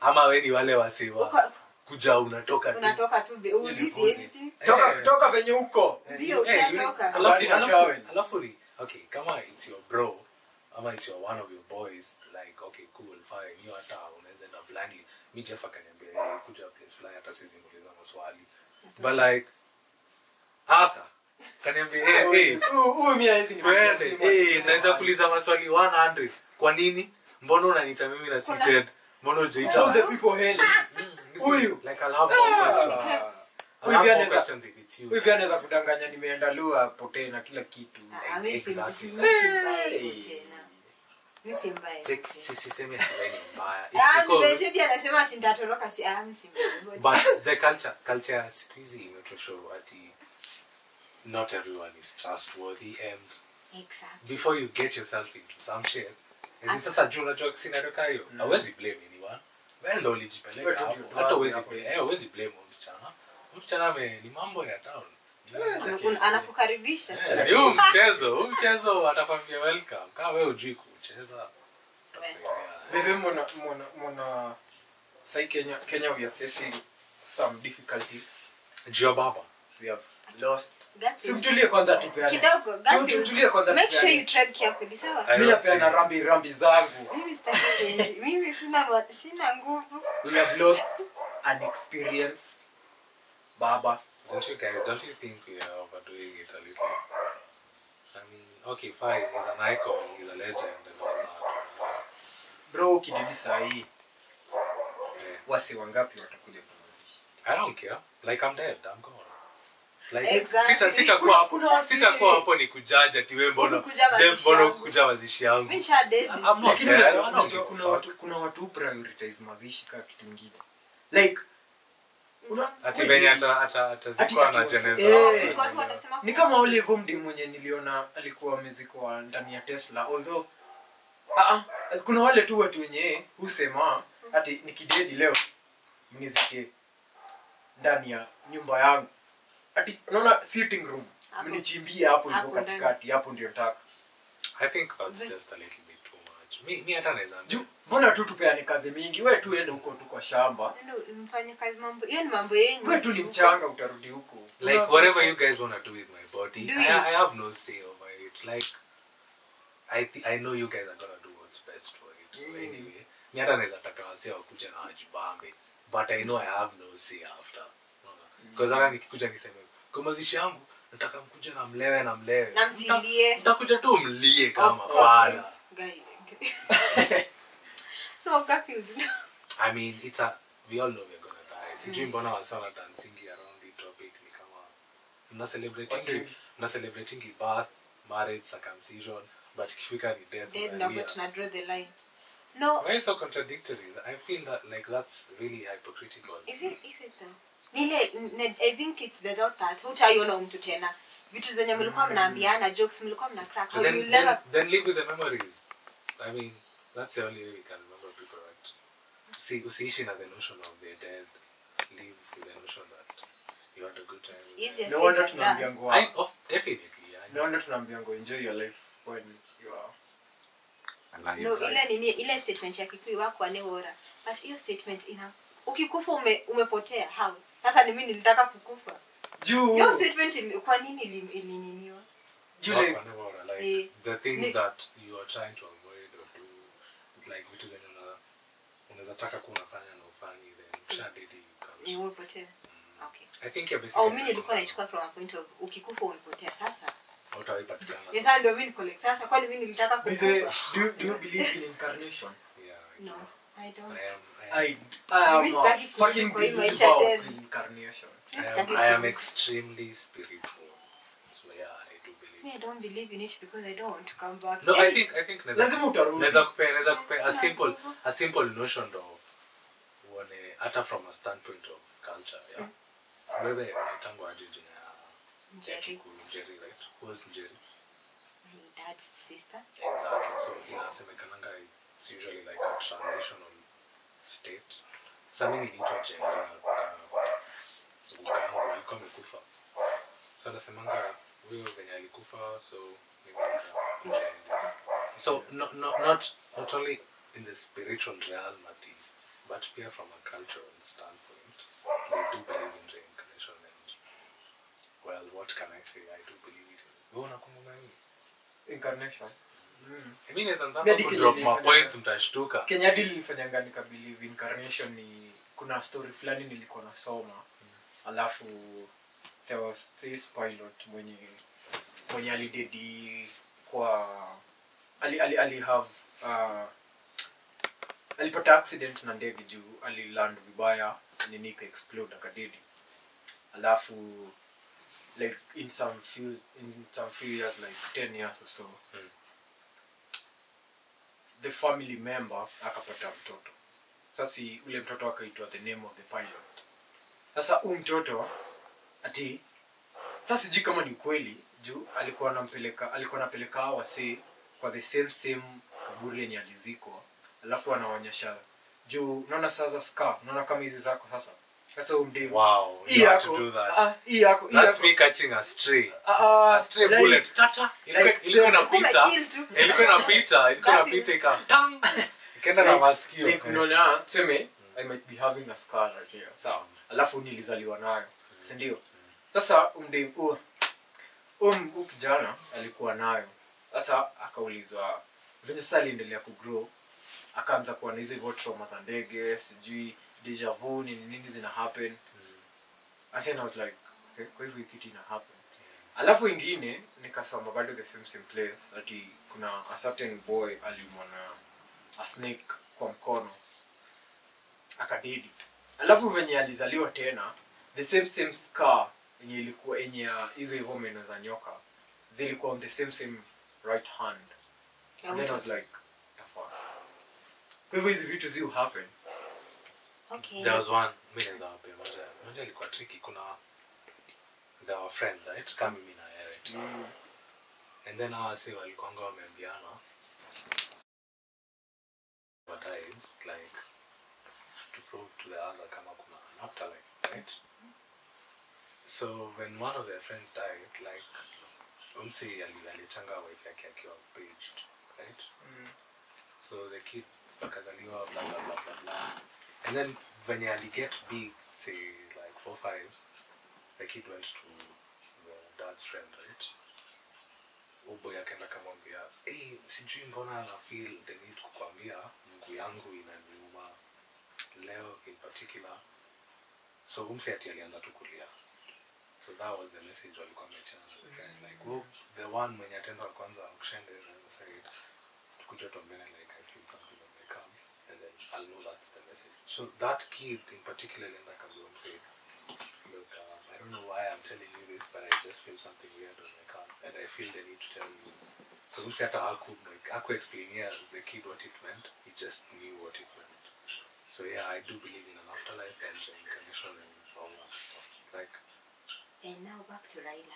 Speaker 1: Ama wewe ni wale wasewa. Kuja unatoka
Speaker 3: tu ulizi anything.
Speaker 2: Toka venye huko.
Speaker 3: Ndio ushatoka.
Speaker 1: Alafu okay, kama it's your bro ama it's one of your boys, like okay cool fine, you hata unaweza enda blindly. Me Jeff akaniambia kuja place fly hata sisi muuliza maswali. But like hata kaniambia
Speaker 2: huyu mimi hizi ni
Speaker 1: naweza kuuliza maswali 100. Kwa nini? Mbona unaniita mimi na seated? Mbona hujaita
Speaker 2: all the people hell. Huyu
Speaker 1: like I'll have more questions if it's you.
Speaker 2: Hivi anaweza kudanganya nimeenda lua potee na kila kitu.
Speaker 1: Exactly.
Speaker 3: Mimi mbaya.
Speaker 1: Sisemi ati wewe ni mbaya.
Speaker 3: Mimi anasema ati nitatoroka si mbaya.
Speaker 1: But the culture squeezy imetoshow ati not everyone is trustworthy and
Speaker 3: Exactly.
Speaker 1: before you get yourself into some shit is sasa juna joke scenario kayo hawezi blame anyone wewe ndo ulijipeleka hapo hata hawezi blame msichana ni mambo ya town
Speaker 3: anakukaribisha
Speaker 1: hiyo mchezo atakwambia welcome kama wewe hujui kucheza
Speaker 2: Bebe mona sai Kenya we are facing some difficulties.
Speaker 1: Jio baba
Speaker 2: We have lost. Simtulie kwanza tupeane.
Speaker 3: Kidogo, Gabi.
Speaker 2: Tutulie kwanza
Speaker 3: Make
Speaker 2: tupeane.
Speaker 3: sure you tread carefully, sawa?
Speaker 2: Mimi napeana rambi zangu.
Speaker 3: Mimi sitaki. Mimi sina nguvu.
Speaker 2: We have lost an experience. Baba.
Speaker 1: Don't you think we are overdoing it a little? I mean, okay, fine, he's an icon, he's a legend and all that.
Speaker 2: Bro, kididi sahi. Wasi wangapi watakuja kumuzisha?
Speaker 1: I don't care. Like I'm dead, I'm gone. Like
Speaker 3: Exactly.
Speaker 1: sitakuwa hapo ni kujaja ati wewe mbona Jeff mbona kukuja mazishi yangu.
Speaker 3: Mimi sha dead.
Speaker 1: I'm not there.
Speaker 2: Kuna watu prioritize mazishi kama kitu kingine. Like
Speaker 1: ati venye atazikwa na jeneza.
Speaker 3: Watu wanasema
Speaker 2: ni kama ule vumdi mwenye niliona alikuwa amezikwa ndani ya Tesla, although kuna wale tu watu wenye husema ati nikidedi leo mnizike ndani ya nyumba yangu. Ati unaona sitting room mnichimbie hapo hivyo katikati, hapo ndio nataka.
Speaker 1: I think that's just a little bit too much. Mi hata naweza.
Speaker 2: Mbona tu tupeane kazi mingi? Wewe tu ende huko tu kwa shamba.
Speaker 3: Ndio mfanye kazi mambo. Hiyo ni mambo yenu.
Speaker 2: Wewe tu ni mchanga utarudi huko.
Speaker 1: Like whatever you guys want to do with my body, I have no say over it. Like I know you guys are going to do what's best for it. So anyway, mi hata naweza taka wasee wakuja na wajibambe. But I know I have no say after. Because hata nikikuja niseme kwa mazishi yangu nataka mkuja na mlewe.
Speaker 3: Na msilie.
Speaker 1: Mtakuja tu mlie kama fala.
Speaker 3: No, Garfield.
Speaker 1: I mean, we all know we're gonna die. Sijui mbona wasana dancing around the topic ni kama mna celebrating birth, marriage, circumcision, but kifika ni death.
Speaker 3: Then now but na draw the line. No.
Speaker 1: Why is so contradictory? I feel that like that's really hypocritical.
Speaker 3: Is it though? I think it's the thought that hutaiona mtu tena. Vitu zenye mlikuwa mnaambiana, jokes mlikuwa mna crack.
Speaker 1: Then live with the memories. I mean, that's the only way we can remember people, right? See, usiishi na the notion of they're dead. Live with the notion that you had a good time.
Speaker 3: It's easier
Speaker 2: No wonder
Speaker 3: said than done.
Speaker 2: tunaambiango.
Speaker 1: Definitely, yeah.
Speaker 2: No wonder tunaambiango enjoy your life when you are alive.
Speaker 3: No, ile statement ya Kikuyu wako anehora. But hiyo statement ukikufa umepotea how? Sasa ni mimi nilitaka kukufa. Hiyo statement kwa nini ilininiwa?
Speaker 1: Like the things that you are trying to avoid or do, like vitu zenye unaweza taka kunafanya na ufanyi, then shadidi
Speaker 3: ni umepotea. Okay.
Speaker 1: I think you're basically
Speaker 3: mimi nilikuwa naichukua from a point of ukikufa umepotea sasa.
Speaker 1: Hautaipatikana.
Speaker 3: Sasa ndio mimi collect sasa kwani mimi nilitaka kukufa.
Speaker 2: Do you believe in incarnation?
Speaker 1: Yeah.
Speaker 3: No, I don't.
Speaker 2: I am a fucking believer of incarnation.
Speaker 1: I am extremely spiritual. So yeah, I do believe.
Speaker 3: Me, I don't believe in it because I don't want to come back.
Speaker 1: No, I think
Speaker 2: lazima utarudi.
Speaker 1: Naweza kupea a simple notion of one hata from a standpoint of culture, yeah. Wewe unatangu aje jina Njeri, right? Who's Njeri?
Speaker 3: My dad's sister.
Speaker 1: Exactly. So inasemekananga it's usually like a transitional state. Sasa mimi niliitwa Jenga Gukangu alikuwa amekufa. So nasemanga wewe venye alikufa, so maybe this. So not only in the spiritual realm, but pia from a cultural standpoint, they do believe in reincarnation. And well, what can I say? I do believe it. Wewe unakumbuka nini?
Speaker 2: Incarnation.
Speaker 1: Mimi naweza drop my points mtashtuka.
Speaker 2: Kenya deal nilifanyanga nikabelieve incarnation ni kuna story fulani nilikuwa nasoma. Alafu there was this pilot mwenye alidedi kwa ali have alipata accident na ndege juu aliland vibaya nini ka explode akadedi. Alafu like in some few years like 10 years or so the family member akapata mtoto. Sasa ule mtoto akaitwa the name of the pilot. Sasa mtoto ati sasa sijui kama ni kweli juu alikuwa anapeleka wase kwa the same kaburi yenye alizikwa. Alafu anaonyesha juu unaona sasa scar, unaona kama hizi zako sasa. Sasa
Speaker 1: wow, you have to do that. That's me catching a stray. A stray like, bullet. Tata. Ilikuwa inapita ikatang. Ikaenda na masikio.
Speaker 2: Like unaona tuseme I might be having a scar right here. Sawa. Alafu nilizaliwa nayo. Si ndio? Sasa kijana alikuwa nayo. Sasa akaulizwa venye sasa aliendelea kugrow, akaanza kuwa na hizo trauma za ndege, sijui deja vu nini zina happen. And then I was like, okay, kwa hivyo kitu ina happen. Alafu ingine nikasoma bado the same place ati kuna a certain boy alimwona a snake kwa mkono akadedi. Alafu venye alizaliwa tena the same scar yenye ilikuwa hizo hivyo meno za nyoka zilikuwa on the same right hand. And then I was like, the fuck. Kwa hivyo hizi vitu zi happen.
Speaker 3: Okay.
Speaker 1: There was one minute hapo moja ilikuwa tricky. There were friends, right? Kama mimi na yeye. And then I say walikuwa wameambiana what is like to prove to the other kama kuna an afterlife, right? So when one of their friends died, like umsi alitanga wife yake akiwa paged, right? so the kid akazaliwa blah blah blah blah blah, and then venye ali get big, say like 4-5, the kid went to the dad's friend, right? Boy akaenda kamwambia, hey, sijui mbona na feel the need kukwambia mguu yangu inaniuma leo in particular. So umse ati alianza tu kulia. So that was the message walikuwa wamechana na the friend, like, oh, the one mwenye atenda wa kwanza kushende and said tukuja tuambene, like, I feel something when they come, and then I'll know that's the message. So that kid in particular enda kazi umse, look, I don't know why I'm telling you this, but I just feel something weird when I come, and I feel the need to tell you. So umse hata haku explainia the kid what it meant, he just knew what it meant. So yeah, I do believe in an afterlife and reincarnation and all that stuff. Like,
Speaker 3: And now back to Raila.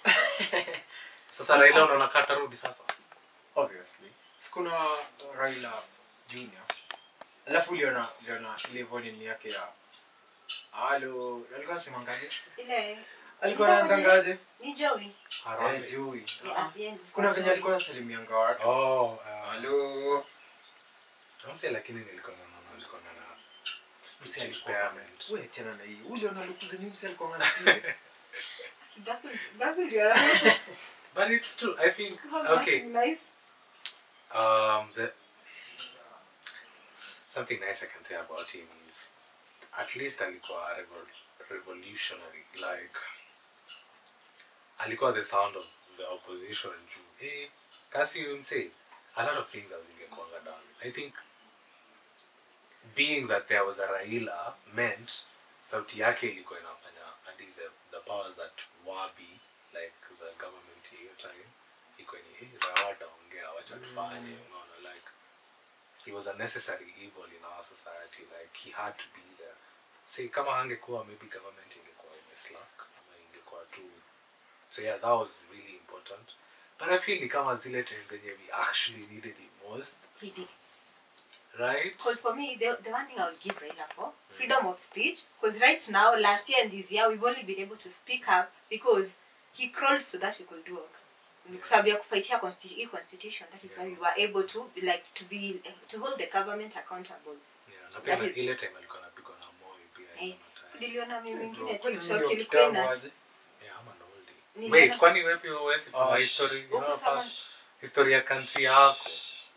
Speaker 1: sasa Raila unaona katarudi sasa?
Speaker 2: Obviously. Sikuna Raila Junior. Alafu uliona ile volume yake ya Halo, alikuwa anasemangaje?
Speaker 3: Ile
Speaker 2: Alikuwa anaanzaje?
Speaker 3: ni Joey.
Speaker 2: Joey.
Speaker 3: Yeah,
Speaker 2: Kuna venye alikuwa anasalimianga watu.
Speaker 1: Oh,
Speaker 2: Halo.
Speaker 1: Namse lakini nilikuwa naona speech
Speaker 2: Msi
Speaker 1: impairment.
Speaker 2: wewe tena na hii. Uliona lukuzi ni msi alikuwa anapiga.
Speaker 3: Gapi ndio anameta.
Speaker 1: But it's true. I think okay.
Speaker 3: Nice.
Speaker 1: Something nice I can say about him is at least alikuwa revolutionary. Like alikuwa the sound of the opposition. Hey, kasi umse a lot of things are zingekuanga down. I think being that there was a Raila meant sauti yake ilikuwa inafanya hadi the powers that wabi, like the government hiyo time, iko ni hey, rawata ongea wacha tufanye, unaona, like he was a necessary evil in our society, like he had to be there. Say kama hangekuwa, maybe government ingekuwa imeslack ama ingekuwa tu. So yeah, that was really important. But I feel ni kama zile times zenye we actually needed it most.
Speaker 3: He did.
Speaker 1: Right?
Speaker 3: Because for me, the one thing I would give Raila for, freedom of speech. Because right now, last year and this year, we've only been able to speak up because he crawled so that we could do work. So we are fighting constitution. That is why we were able to to hold the government accountable.
Speaker 1: Yeah, na pia ile time alikuwa anapigwa na Moi pia hizo time.
Speaker 3: Niliona mimi mwingine TikTok ilikuwa ina
Speaker 1: Yeah, ama ndo oldie. Wait, kwani wewe pia uwezi for history? You know, history ya country yako.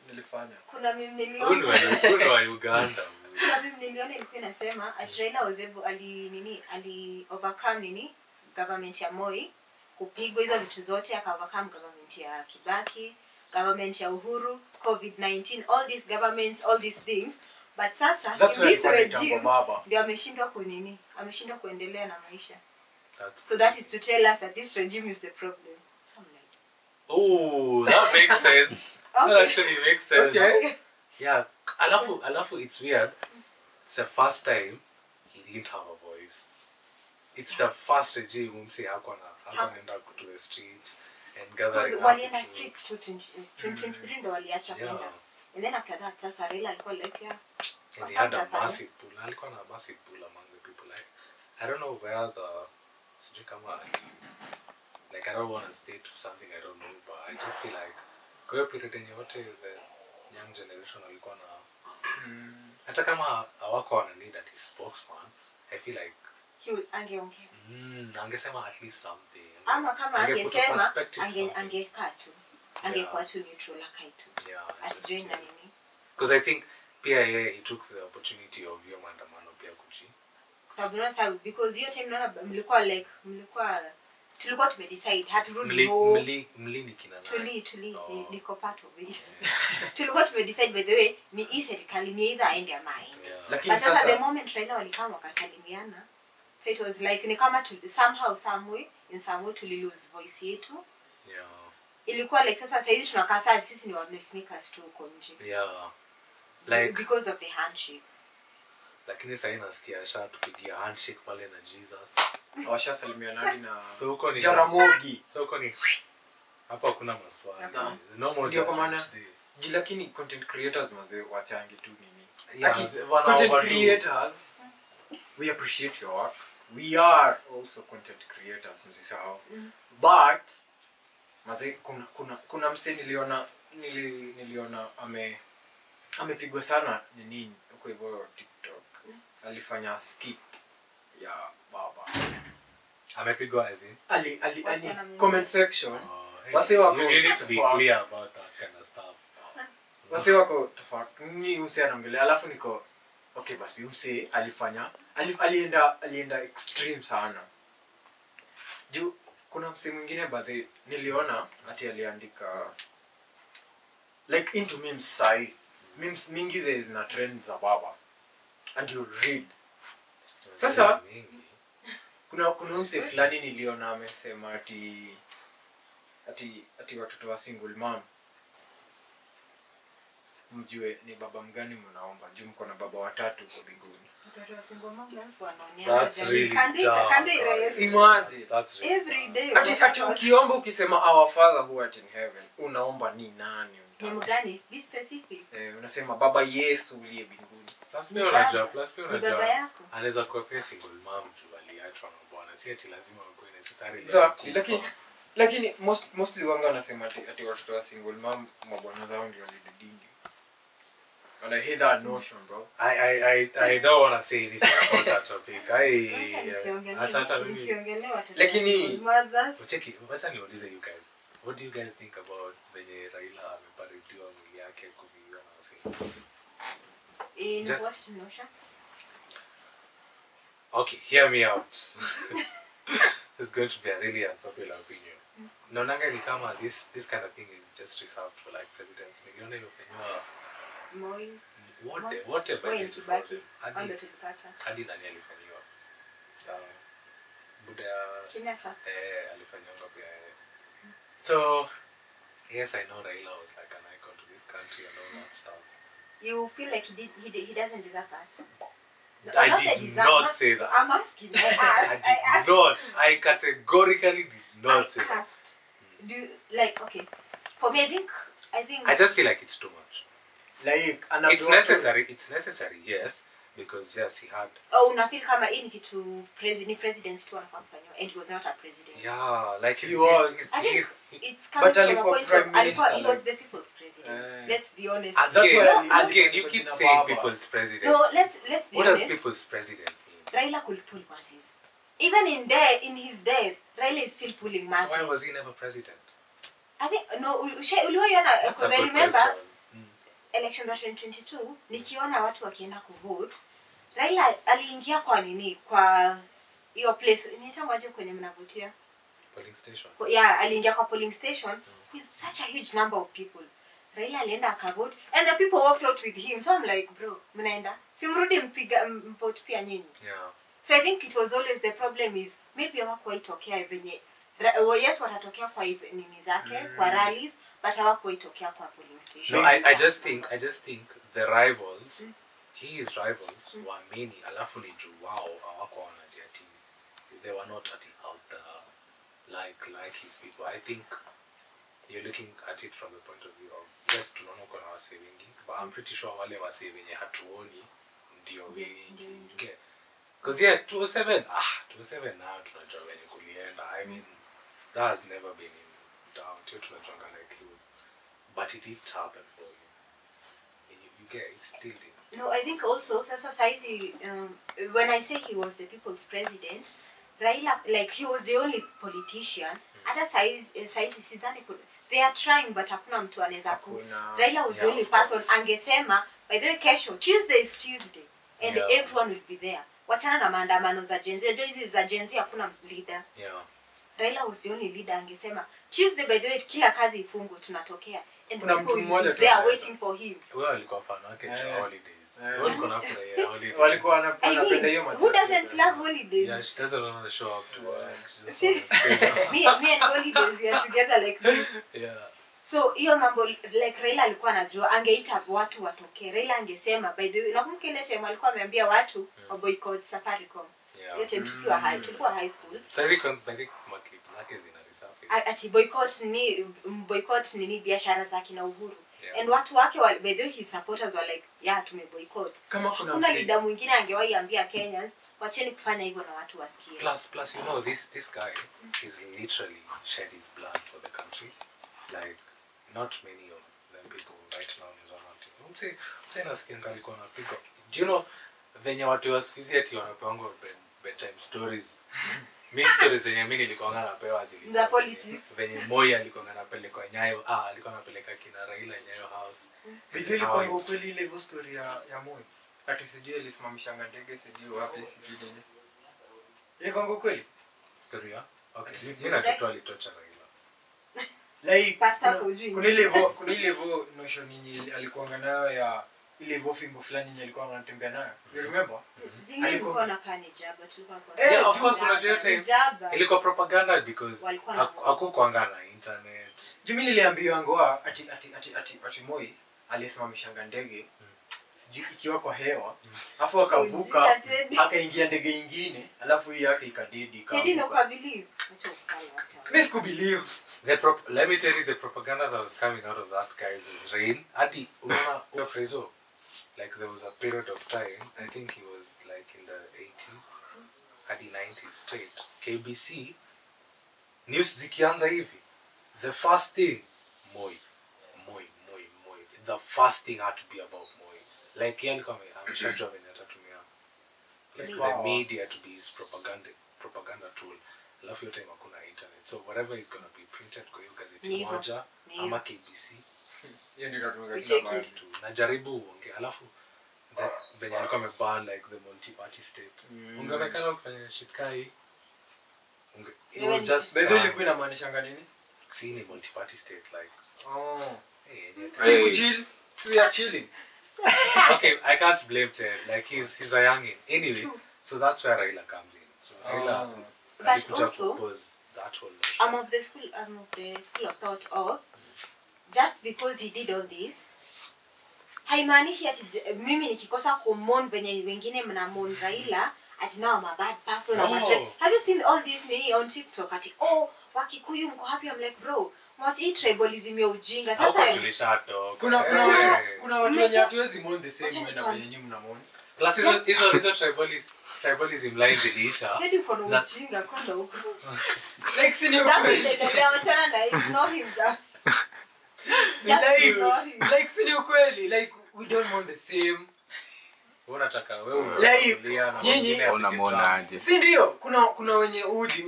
Speaker 2: Nilifanya.
Speaker 3: Kuna mimi niliona.
Speaker 1: Kuna wa Uganda.
Speaker 3: Kuna mimi niliona ilikuwa inasema at Raila was able ali overcome government ya Moi, kupigwa hizo vitu zote, aka overcome government ya Kibaki, government ya Uhuru, COVID-19, all these governments, all these things. But sasa this regime ndio ameshindwa kuendelea na maisha. So that is to tell us that this regime is the problem. So I'm like,
Speaker 1: oh, that makes sense.
Speaker 3: okay.
Speaker 1: That actually makes sense.
Speaker 2: Okay.
Speaker 1: Yeah, alafu it's weird. It's the first time he didn't have a voice. It's the first regime umse hakuenda to the streets and gathering.
Speaker 3: Walienda streets to 2023 ndo waliacha kwenda. And then after that sasa Raila alikuwa like yeah.
Speaker 1: And he had a massive pool. Alikuwa na massive pool among the people. I don't know where the like I don't want to state something I don't know, but I just feel like kwa hiyo period yenye wote the young generation walikuwa na hata kama hawako wana need at his spokesman, I feel like
Speaker 3: angeongea.
Speaker 1: Angesema at least something.
Speaker 3: Ama kama angesema angekaa tu. Angekuwa tu neutral akai tu.
Speaker 1: Yeah.
Speaker 3: Asijoin na nini.
Speaker 1: Because I think pia he took the opportunity of hiyo maandamano pia kuji.
Speaker 3: Sababu because hiyo time naona tulikuwa tumedecide haturudi home.
Speaker 1: Mlini kina
Speaker 3: Tuli niko part of it. Tulikuwa tumedecide by the way ni hii serikali ni either aende ama aende. Lakini sasa the moment Raila walikama wakasalimiana, so it was like ni kama somehow in some way to lose voice yetu.
Speaker 1: Yeah.
Speaker 3: Ilikuwa like sasa hizi tunakaa sasa sisi ni wa sneakers tu huko nje.
Speaker 1: Yeah. Like
Speaker 3: because of the handshake.
Speaker 1: Lakini sasa nasikia tupigia handshake pale na Jesus.
Speaker 2: Washasalimiana hadi na
Speaker 1: so huko ni
Speaker 2: Jaramogi.
Speaker 1: So huko ni hapa kuna maswali. No more.
Speaker 2: Ndio kwa maana lakini content creators mazee wachangi tu nini.
Speaker 1: Yeah,
Speaker 2: content creators we appreciate your work. We are also content creators msisahau. But mazee kuna msee niliona amepigwa sana nini huko hivyo TikTok. Alifanya skit ya baba.
Speaker 1: Amepigwa as in
Speaker 2: comment section.
Speaker 1: hey,
Speaker 2: Wase wako
Speaker 1: you need to be clear about that kind of stuff.
Speaker 2: Wase wako ni mse anaongelea alafu niko okay basi mse alifanya alienda extreme sana. Juu kuna mse mwingine baadhi niliona ati aliandika like into memes sai. Memes mingi zina trend za baba. And you read. Sasa kuna mse fulani niliona amesema ati watoto wa single mom mjue ni baba mgani mnaomba juu mko na baba watatu kwa mbinguni.
Speaker 3: Watoto wa single mothers wanaonia.
Speaker 1: That's really
Speaker 3: can they raise
Speaker 2: imagine
Speaker 1: that's really
Speaker 3: every day?
Speaker 2: ati ukiomba ukisema our father who art in heaven unaomba ni nani?
Speaker 3: Ni mgani? Be specific.
Speaker 2: Unasema baba Yesu uliye mbinguni.
Speaker 1: plus pia unajua
Speaker 3: Baba yako.
Speaker 1: anaweza kuwa pia single mom tu aliachwa na bwana, si ati lazima wakuwe necessary.
Speaker 2: Exactly. Lakini mostly wanga wanasema ati watoto wa single mom mabwana zao ndio walididingi. And I hate that notion, bro.
Speaker 1: I don't want to say anything about that topic.
Speaker 2: Lakini
Speaker 1: Cheki, wacha niulize you guys. What do you guys think about venye Raila ameparidiwa mwili yake kuviwa na wasi?
Speaker 3: In what notion?
Speaker 1: Okay, hear me out. This is going to be a really unpopular opinion. Naonanga ni kama this kind of thing is just reserved for like presidents. Niliona ilofanywa
Speaker 3: Moi.
Speaker 1: whatever.
Speaker 3: Moi Kibaki. Ando tulipata.
Speaker 1: Hadi nani alifanyiwa? Buda
Speaker 3: Kenyatta.
Speaker 1: alifanywa pia. So yes, I know Raila was like an icon to this country and all that stuff.
Speaker 3: You feel like he doesn't deserve that?
Speaker 1: I did not say that.
Speaker 3: I'm asking. I
Speaker 1: did not. I categorically did not say that.
Speaker 3: Asked. Do you, like, okay. For me, I think.
Speaker 1: I just feel like it's too much.
Speaker 2: Like
Speaker 1: It's necessary, yes, because yes, he had.
Speaker 3: Oh, unafeel kama hii ni kitu president tu anafanywa, and he was not a president.
Speaker 1: Yeah, like
Speaker 2: he was.
Speaker 3: I think it's coming from a point of he was the people's president. Let's be honest.
Speaker 1: Again, you keep saying people's president.
Speaker 3: No, let's be honest.
Speaker 1: What does people's president mean?
Speaker 3: Raila could pull masses. Even in his death, Raila is still pulling masses.
Speaker 1: So why was he never president?
Speaker 3: I think no. Uliona because I remember election 2022 nikiona watu wakienda kuvote. Raila aliingia kwa nini? Kwa hiyo place inaitwaje kwenye mnavotia?
Speaker 1: Polling station.
Speaker 3: Yeah, aliingia kwa polling station with such a huge number of people. Raila alienda akavote and the people walked out with him. So I'm like, bro, mnaenda? Simrudi mpiga vote pia nyinyi.
Speaker 1: Yeah.
Speaker 3: So I think it was always the problem is maybe hawakuitokea venye yes watatokea kwa nini zake kwa rallies but hawakuitokea kwa polling station.
Speaker 1: No, I just think the rivals, his rivals were many. Alafu ni juu wao hawako wanadia team. They were not out there like his people. I think you're looking at it from the point of view of yes, tunaona kuna wase wengi, but I'm pretty sure wale wase wenye hatuoni ndio wengi. Because yeah, 207 now tunajua wenye kulienda. I mean, that has never been in doubt. Tunajua like he was, but it did happen for you. You get it still did.
Speaker 3: No, I think also sasa saizi when I say he was the people's president, Raila, like he was the only politician. Hata saizi sidhani they are trying but hakuna mtu anaweza ku. Raila was the only person angesema by the way kesho Tuesday is Tuesday and everyone will be there. Wachana na maandamano za Gen Z. Hizi za Gen Z hakuna leader.
Speaker 1: Yeah.
Speaker 3: Raila was the only leader angesema Tuesday by the way kila kazi ifungwe tunatokea and they are waiting for him.
Speaker 1: Wewe alikuwa fan wake cha holidays. Wewe ulikuwa unafurahia holidays.
Speaker 2: Walikuwa wanapenda hiyo
Speaker 3: who doesn't love holidays?
Speaker 1: Yeah, she doesn't want to show up to work.
Speaker 3: me and holidays we are together like this.
Speaker 1: Yeah.
Speaker 3: So hiyo mambo like Raila alikuwa anajua angeita watu watokee. Raila angesema by the way nakumbuka ile time alikuwa ameambia watu wa boycott Safaricom. Hiyo time tulikuwa high school.
Speaker 1: Sasa kwa clips zake zina resurface.
Speaker 3: Ati boycott nini biashara zake na Uhuru.
Speaker 1: Yeah.
Speaker 3: And watu wake by the way his supporters were like yeah tumeboycott.
Speaker 2: Kama
Speaker 3: kuna leader mwingine angewahi ambia Kenyans wacheni kufanya hivyo na watu wasikie.
Speaker 1: Plus you know this guy is literally shed his blood for the country. Like not many of them people right now ni zona mse nasikia alikuwa anapiga. Do you know venye watu wa squeeze ati wanapewa bedtime stories? Mimi stories zenye mimi nilikuwa napewa zile
Speaker 3: za politics.
Speaker 1: Venye Moi alikuwa anapeleka Nyayo, alikuwa anapeleka kina Raila Nyayo house.
Speaker 2: Bizili kwa ukweli ile hivyo story ya Moi. Ati sijui alisimamisha ndege sijui wapi sijui nini. Ile kwa ukweli
Speaker 1: Story ya? Okay, mimi natotoa alitocha Raila.
Speaker 2: Like
Speaker 3: Pastor Kojui.
Speaker 2: kuna ile hivyo notion yenye alikuwa nayo ya ile hivyo fimbo fulani yenye alikuwa anatembea nayo. You remember?
Speaker 3: Zingine ilikuwa na kani jaba tulikuwa kwa.
Speaker 1: Yeah, of course unajua time.
Speaker 3: Jaba.
Speaker 1: Ilikuwa propaganda because hakukuanga na internet.
Speaker 2: Jumi niliambiwa ngoa ati Moi alisimamisha ndege sijui ikiwa kwa hewa afu akavuka akaingia ndege nyingine alafu hii yake ikadedi kama.
Speaker 3: Teddy no believe.
Speaker 2: Mimi sikubelieve.
Speaker 1: Let me tell you the propaganda that was coming out of that guys is rain. Adi unaona Frezo, like there was a period of time, I think he was like in the 80s, adi 90s straight. KBC news zikianza hivi, the first thing Moi. The first thing had to be about Moi. Like yani kama ameshajua venye atatumia like the media to be his propaganda tool. Alafu yote hakuna internet, so whatever is gonna be printed kwa hiyo gazeti moja ama KBC
Speaker 2: Hiyo ndio tunatumia kila mahali
Speaker 1: tu. Najaribu uongee alafu venye alikuwa ameban like the multi-party state. Ungeonekana kufanya shit kai. It was just
Speaker 2: Bezo ilikuwa inamaanisha nini?
Speaker 1: See ni multi-party state like.
Speaker 2: Oh.
Speaker 1: Hey,
Speaker 2: chill. We are chilling.
Speaker 1: Okay, I can't blame Ted. Like he's a youngin. Anyway, so that's where Raila comes in. So Raila
Speaker 3: But also
Speaker 1: that whole
Speaker 3: I'm of the school of thought of just because he did all this haimaanishi ati mimi nikikosa kumon venye wengine mnamon Raila ati now I'm a bad person. Have you seen all this on TikTok ati Wakikuyu mko happy? I'm like bro, what hii tribalism ya ujinga sasa.
Speaker 2: Kuna watu wenye hatuwezi mon the same way na venye nyinyi mnamon.
Speaker 1: Plus hizo tribalism lines iliisha.
Speaker 3: Sasa uko na ujinga kwenda huko.
Speaker 2: Like sini ukweli. Like we don't want the same.
Speaker 1: Unataka wewe
Speaker 4: unamwona aje?
Speaker 2: Si ndio? Kuna wenye uji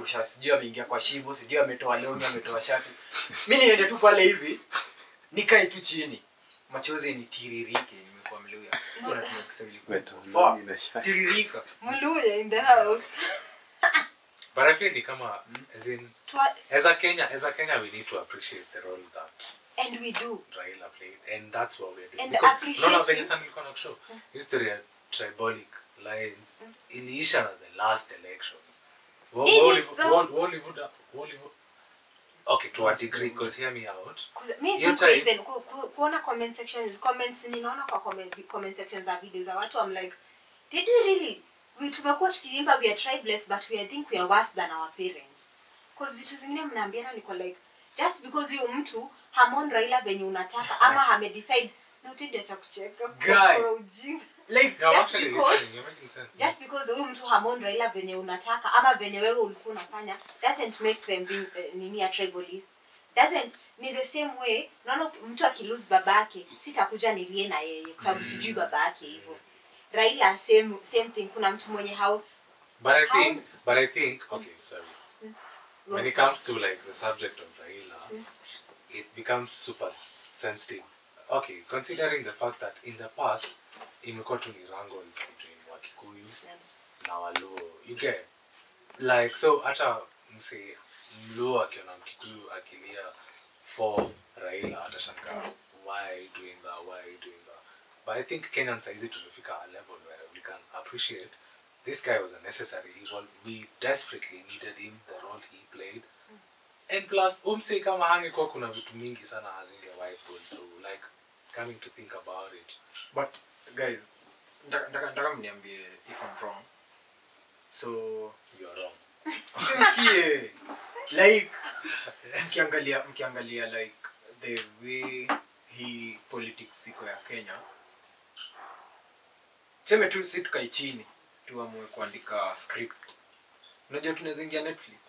Speaker 2: ushasijua ameingia kwa shibo, sijui ametoa leo, ametoa shati. Mimi niende tu pale hivi nikae tu chini. Machozi ni tiririke nimekuwa Mluya. Kuna Kiswahili kwetu. Tiririka.
Speaker 3: Mluya in the house.
Speaker 1: But I feel kama as a Kenya we need to appreciate the role that
Speaker 3: and we do
Speaker 1: Raila played, and that's what we're doing.
Speaker 3: And
Speaker 1: because none of the Nissan will show history of tribalic lines iliisha na the last elections. Okay, to a degree, because hear me out.
Speaker 3: Even kuona comment comments ninaona kwa comment sections za videos za watu, I'm like, did we really tumekuwa tukiimba we are tribeless but I think we are worse than our parents? Because vitu zingine mnaambiana niko like just because you mtu hamon Raila venye unataka ama hame decide na utende cha kucheka kwa ujinga.
Speaker 2: Like
Speaker 1: you're making sense.
Speaker 3: Just because huyu mtu hamon Raila venye unataka ama venye wewe ulikuwa unafanya doesn't make them being nini a tribalist. Doesn't ni the same way naona mtu akilose babake sitakuja nilie na yeye kwa sababu sijui babake hivyo. Raila same thing. Kuna mtu mwenye
Speaker 1: but I think okay, sorry. When it comes to like the subject of Raila, it becomes super sensitive. Okay, considering the fact that in the past, imekuwa tu ni wrangles between Wakikuyu na Waluo. You get like so hata mse Mluo akiona Mkikuyu akilia for Raila atashangaa why doing that. But I think Kenyan saizi tumefika a level where we can appreciate this guy was a necessary evil. We desperately needed him, the role he played. And plus, kama hangekuwa kuna vitu mingi sana hazingewahi pull through. Like, coming to think about it.
Speaker 2: But, guys, ndaka mniambie if I'm wrong. So,
Speaker 1: you're wrong.
Speaker 2: Simkie. Like, mkiangalia like the way he politics iko ya Kenya. Sema tu si tukae chini tuamue kuandika script. Unajua tunaweza ingia Netflix.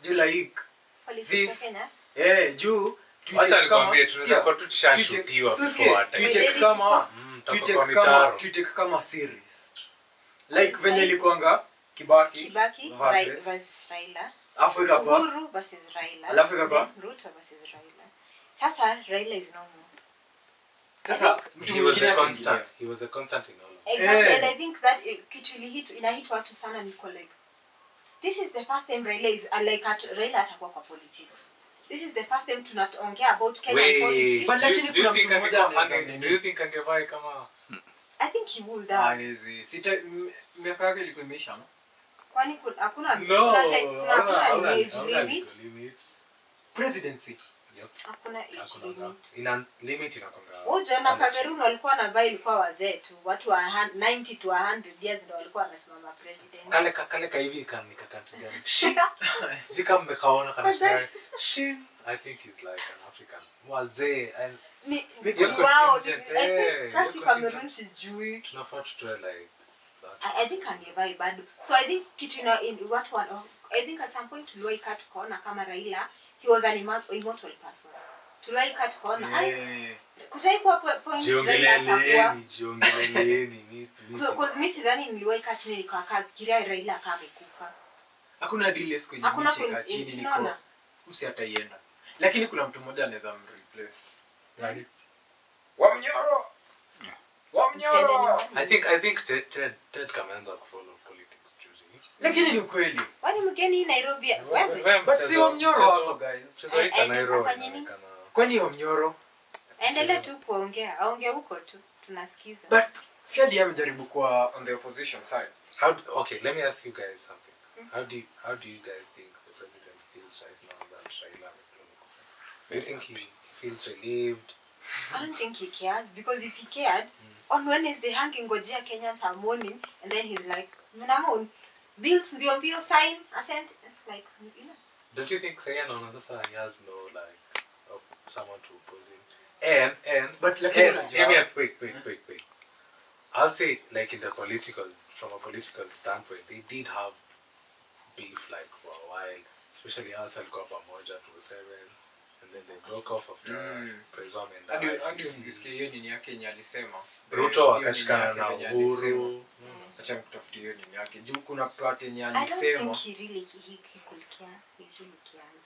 Speaker 2: Juu like
Speaker 3: this
Speaker 1: Acha nikwambie tunaweza kwa tu tushashutiwa before time.
Speaker 2: Tweet kama series. Like venye ilikuanga Kibaki
Speaker 3: versus Raila.
Speaker 2: Alafu ikakuwa
Speaker 3: Uhuru versus Raila.
Speaker 2: Alafu ikakuwa
Speaker 3: Ruto versus Raila. Sasa Raila is no more.
Speaker 2: sasa
Speaker 1: He was a constant. He was a constant in all.
Speaker 3: Exactly, and I think that kitu inahit watu sana niko like this is the first time Raila is Raila atakuwa kwa politics. This is the first time tunaongea about Kenyan politics.
Speaker 2: But lakini kuna mtu mmoja anaweza.
Speaker 1: Do you think angevai kama
Speaker 3: I think he would have.
Speaker 2: Sita miaka yake ilikuwa imeisha no?
Speaker 3: Kwani hakuna
Speaker 1: no,
Speaker 3: limit.
Speaker 2: Presidency.
Speaker 1: Yep.
Speaker 3: Hakuna age limit.
Speaker 1: Ina limit inakonga.
Speaker 3: Unaona Cameroon walikuwa na vai ilikuwa wazee tu. Watu wa 90 to 100 years ndio walikuwa wanasimama president.
Speaker 1: Kale hivi kan nikakati gani? Sika mmekaona kana shi. I think he's like an African. Wazee and
Speaker 3: wow. Kasi Cameroon sijui.
Speaker 1: tunafaa tutoe like
Speaker 3: I think angevai bado. So I think kitu in what one I think at some point tuliwahi cut corner kama Raila. He was an immortal person. Tuliwahi cut corner. Kutaikuwa point Raila atakuwa.
Speaker 1: Jiongeleni.
Speaker 3: Because mimi sidhani niliwahi cut chini nikafikiria Raila kama amekufa.
Speaker 2: Hakuna delays kwenye mshika chini niko. Msi ataienda. Lakini kuna mtu mmoja anaweza mreplace.
Speaker 1: Nani?
Speaker 2: Wamnyoro.
Speaker 1: I think Ted kameanza kufollow politics juzi.
Speaker 2: Lakini ni ukweli.
Speaker 3: Wani mgeni Nairobi wewe?
Speaker 2: But si Wamnyoro hapo guys.
Speaker 1: Mchezo wa Nairobi.
Speaker 2: Kwani Wamnyoro?
Speaker 3: Endelea tu kuongea. Aongee huko tu. Tunasikiza.
Speaker 2: But si hadi amejaribu kwa on the opposition side.
Speaker 1: Okay, let me ask you guys something. How do you guys think the president feels right now that Raila amekufa? Do you think he feels relieved?
Speaker 3: I don't think he cares because if he cared, on Wednesday hangingojea Kenyans are mourning and then he's like, "Mnamourn, bills mbio sign, assent." Like, you know.
Speaker 1: Don't you think Sayan on sasa he has no like someone to oppose him? And
Speaker 2: But like
Speaker 1: wait. I'll say like from a political standpoint, they did have beef like for a while, especially us alikuwa pamoja 2007 and then they broke off after Prezom and
Speaker 2: hadi ungesikia hiyo nini yake yenye alisema
Speaker 1: Ruto akashikana na Uhuru.
Speaker 2: Acha kutafutia hiyo nini yake juu kuna part yenye
Speaker 3: I
Speaker 2: alisema
Speaker 3: don't think he really could care. He really cares.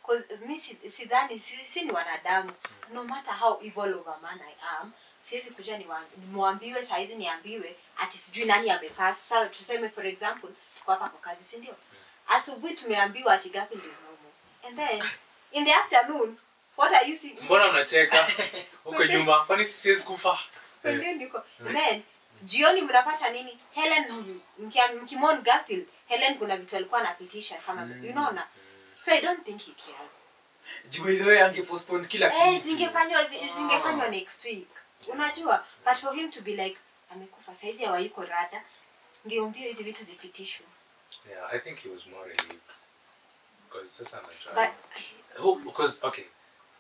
Speaker 3: Because me sidhani si ni wanadamu. No matter how evil of a man I am, siwezi kuja nimwambiwe saizi niambiwe ati sijui nani amepass. Sasa tuseme for example tuko hapa kwa kazi si ndio? Asubuhi tumeambiwa ati Garfield is normal. And then in the afternoon what are you seeing?
Speaker 1: Mbona unacheka? Huko nyuma kwani siwezi kufa?
Speaker 3: Then jioni mnapata nini? Helen mkimon Garfield, Helen kuna vitu alikuwa anapitisha kama you know na. So I don't think he cares.
Speaker 2: By the way angepostpone kila kitu.
Speaker 3: Zingefanywa next week. Unajua, but for him to be like amekufa saizi hawayuko rada, ngeombia hizi vitu zipitishwe.
Speaker 1: Yeah, I think he was more relieved. Because sasa anatry. Because okay,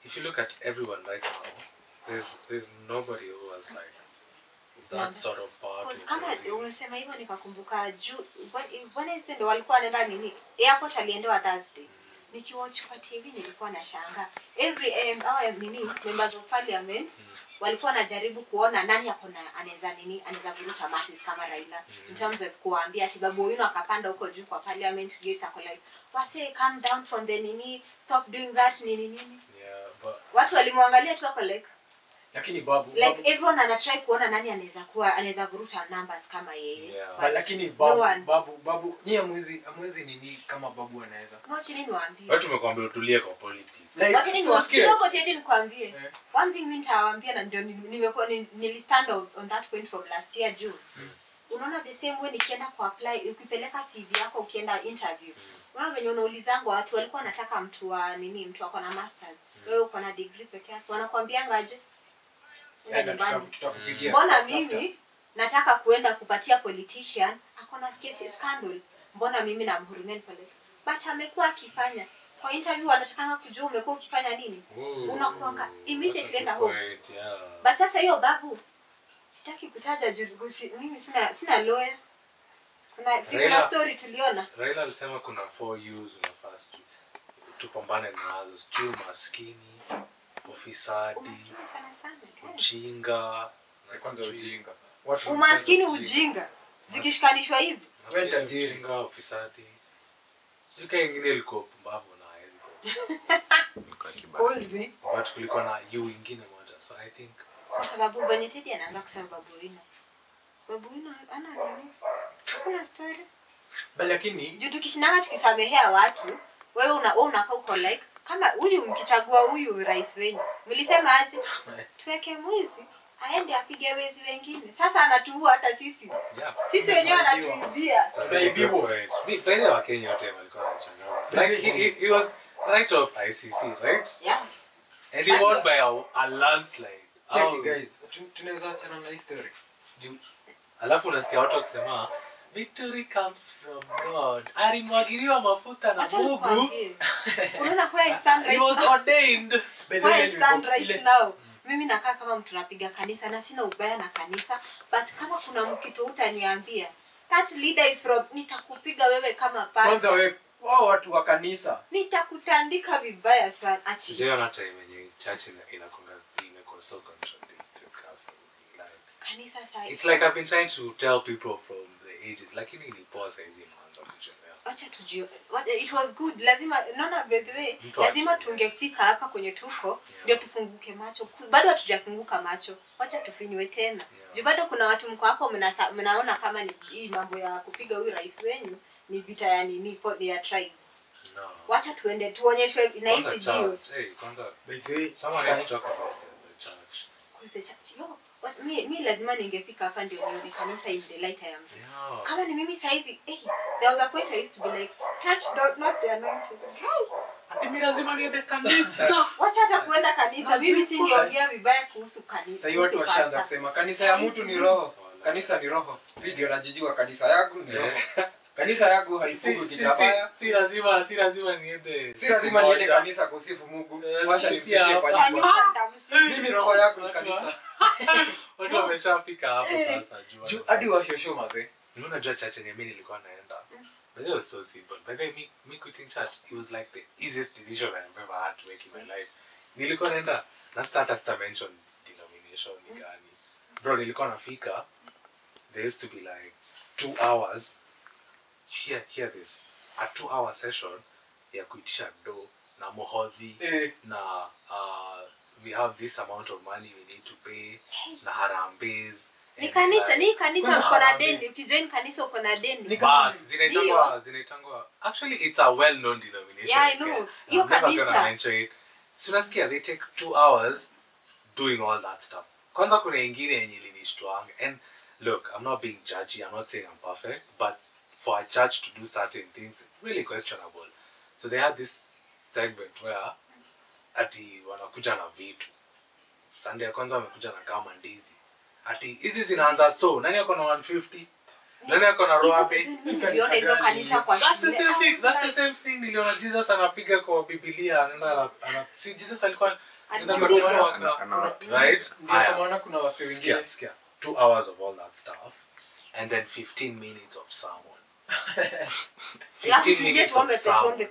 Speaker 1: if you look at everyone right now, there's nobody who has like that sort of power.
Speaker 3: Because kama unasema hivyo nikakumbuka Wednesday ndo walikuwa wanaenda nini? Airport aliendewa Thursday. Nikiwatch kwa TV nilikuwa na shanga. Every members of parliament walikuwa wanajaribu kuona nani anaweza kuruta masses kama Raila. In terms of kuambia sababu huyu akapanda huko juu kwa parliament gate ako like, "Wase come down from the nini, stop doing that nini."
Speaker 1: Yeah, but
Speaker 3: watu walimwangalia tu ako like
Speaker 2: lakini babu
Speaker 3: everyone anatry kuona nani anaweza kuruta numbers kama yeye.
Speaker 1: Yeah.
Speaker 2: Lakini babu ni amwezi nini kama babu anaweza.
Speaker 3: Mwachi nini waambie?
Speaker 1: Watu tumekwambia utulie kwa politics.
Speaker 3: Mwachi nini waambie? Kidogo tedi nikwambie. One thing mimi nitawaambia na ndio nimekuwa nilistand on that point from last year June. Unaona the same way nikienda ku apply ukipeleka CV yako ukienda interview. Unaona venye unaulizanga watu walikuwa wanataka mtu wako na masters. Wewe uko na degree pekee yako. Wanakuambianga aje?
Speaker 2: Tutakupigia.
Speaker 3: Mbona mimi nataka kuenda kupatia politician akona kesi scandal. Mbona mimi na mhurumeni pale? But amekuwa akifanya kwa interview anataka kujua umekuwa ukifanya nini? Unakuanga immediately enda home. But sasa hiyo babu sitaki kutaja jugusi mimi sina lawyer. Kuna story tuliona.
Speaker 1: Raila alisema kuna 4 U's unafaa tupambane nazo, sio maskini, ufisadi,
Speaker 3: Umaskini sana sana.
Speaker 1: ujinga,
Speaker 2: Kwanza
Speaker 1: sijui-
Speaker 2: ujinga. Watu
Speaker 3: Umaskini
Speaker 2: wanapenda
Speaker 3: ujinga. Zikishikanishwa hivi.
Speaker 2: Wewe ni tajiri.
Speaker 1: ujinga, ufisadi. Sijui kama ingine ilikuwa pumbavu na hawezi kuwa.
Speaker 4: Ilikuwa kibaya.
Speaker 3: Hold me.
Speaker 1: But kulikuwa na you ingine moja. So I think
Speaker 3: Kwa sababu Bwana Teddy anaanza kusema babuina. Babuina ana nini? Kuna story.
Speaker 2: lakini
Speaker 3: Juu tukishinanga tukisamehea watu, wewe unakaa uko like kama huyu mkichagua huyu rais wenu. Mlisema aje? Tuweke mwizi aende apige wezi wengine. Sasa anatuua hata sisi.
Speaker 1: yeah.
Speaker 3: Sisi wenyewe anatuibia.
Speaker 1: It's a very good point. By the way, Wakenya wote walikuwa wanachanga. Like he was right of ICC, right?
Speaker 3: Yeah.
Speaker 1: And he won by a landslide.
Speaker 2: check it guys. Tunaweza achana na history.
Speaker 1: Alafu unasikia watu wakisema victory comes from God. Alimwagiliwa mafuta na
Speaker 3: Acha
Speaker 1: Mungu.
Speaker 3: nikwambie. Unaona kwa I stand
Speaker 1: He
Speaker 3: right
Speaker 1: was
Speaker 3: now.
Speaker 1: ordained.
Speaker 3: Where I stand right now. Mimi nakaa kama mtu napiga kanisa na sina ubaya na kanisa, but kama kuna mkitu utaniambia that leader is from, nitakupiga wewe kama
Speaker 2: Kwanza
Speaker 3: pastor.
Speaker 2: wewe wao watu wa kanisa.
Speaker 3: Nitakutandika vibaya sana. Ati
Speaker 1: Sijaona time yenye church inakonga imekuwa so contradicted kasi. Like
Speaker 3: kanisa sasa.
Speaker 1: it's like I've been trying to tell people from the ages lakini ni pause hizi mwanzo kuchelewa.
Speaker 3: Acha tujue. It was good. Lazima naona by the way,
Speaker 1: Mtu
Speaker 3: lazima
Speaker 1: ache.
Speaker 3: tungefika hapa kwenye tuko ndio tufunguke macho. Bado hatujafunguka macho. Acha tufinywe tena. Juu bado kuna watu mko hapo mnaona kama ni hii mambo ya kupiga huyu rais wenu ni vita ya nini ya tribes.
Speaker 1: No.
Speaker 3: Wacha tuende tuonyeshwe na hizi
Speaker 1: Kwanza
Speaker 3: deals.
Speaker 1: church. Hey, kwanza
Speaker 2: By the way,
Speaker 1: someone needs to talk about the church.
Speaker 3: Kuse church. Yo, mi lazima ningefika hapa ndio nione kanisa in the light I am seeing.
Speaker 1: Yeah.
Speaker 3: Kama ni mimi saizi, there was a point I used to be like, touch not the anointed.
Speaker 1: Mimi lazima niende kanisa.
Speaker 3: Wacha hata kuenda kanisa. Mimi singeongea vibaya kuhusu kanisa.
Speaker 2: sasa hivi watu washaanza kusema kanisa ya mtu ni roho. Kanisa ni roho. Video najijua kanisa yangu ni roho. Kanisa yangu haifungu kitabaya.
Speaker 1: Si lazima niende.
Speaker 2: Si lazima niende kanisa kusifu Mungu. Washa nimsikie kwa nyumba. Mimi roho yangu ni kanisa.
Speaker 1: Watu wameshafika hapo sasa jua.
Speaker 2: Hadi wa shosho maze.
Speaker 1: Unajua church yenye mimi nilikuwa naenda. But it was so simple. By the way, me quitting church, it was like the easiest decision I've ever had to make in my life. Nilikuwa naenda na start mention denomination ni gani. Bro, nilikuwa nafika. There used to be like 2 hours. Hear this. A 2-hour session ya kuitisha do na mohodhi na we have this amount of money we need to pay na harambes.
Speaker 3: Ni kanisa uko na deni. Ukijoin kanisa uko na deni.
Speaker 1: Bas, zinaitangwa. Actually, it's a well-known denomination.
Speaker 3: Yeah, I know. Hiyo
Speaker 1: I'm never
Speaker 3: kanisa.
Speaker 1: gonna mention it. So nasikia they take 2 hours doing all that stuff. Kwanza kuna ingine yenye ilinishtuanga. And look, I'm not being judgy. I'm not saying I'm perfect, but for a church to do certain things, really questionable. So they had this segment where ati wanakuja na vitu. Sunday ya kwanza wamekuja na kama ndizi. Ati hizi zinaanza so nani ako na 150? Nani ako na roabe?
Speaker 3: Niliona hizo kanisa kwa
Speaker 1: That's the same thing. That's the same thing. Niliona Jesus anapiga kwa Biblia, anaenda si Jesus alikuwa anaenda kwa right?
Speaker 2: Ndio kwa maana kuna wase wengine.
Speaker 1: Sikia. 2 hours of all that stuff and then 15 minutes of sermon. 15 minutes of sermon.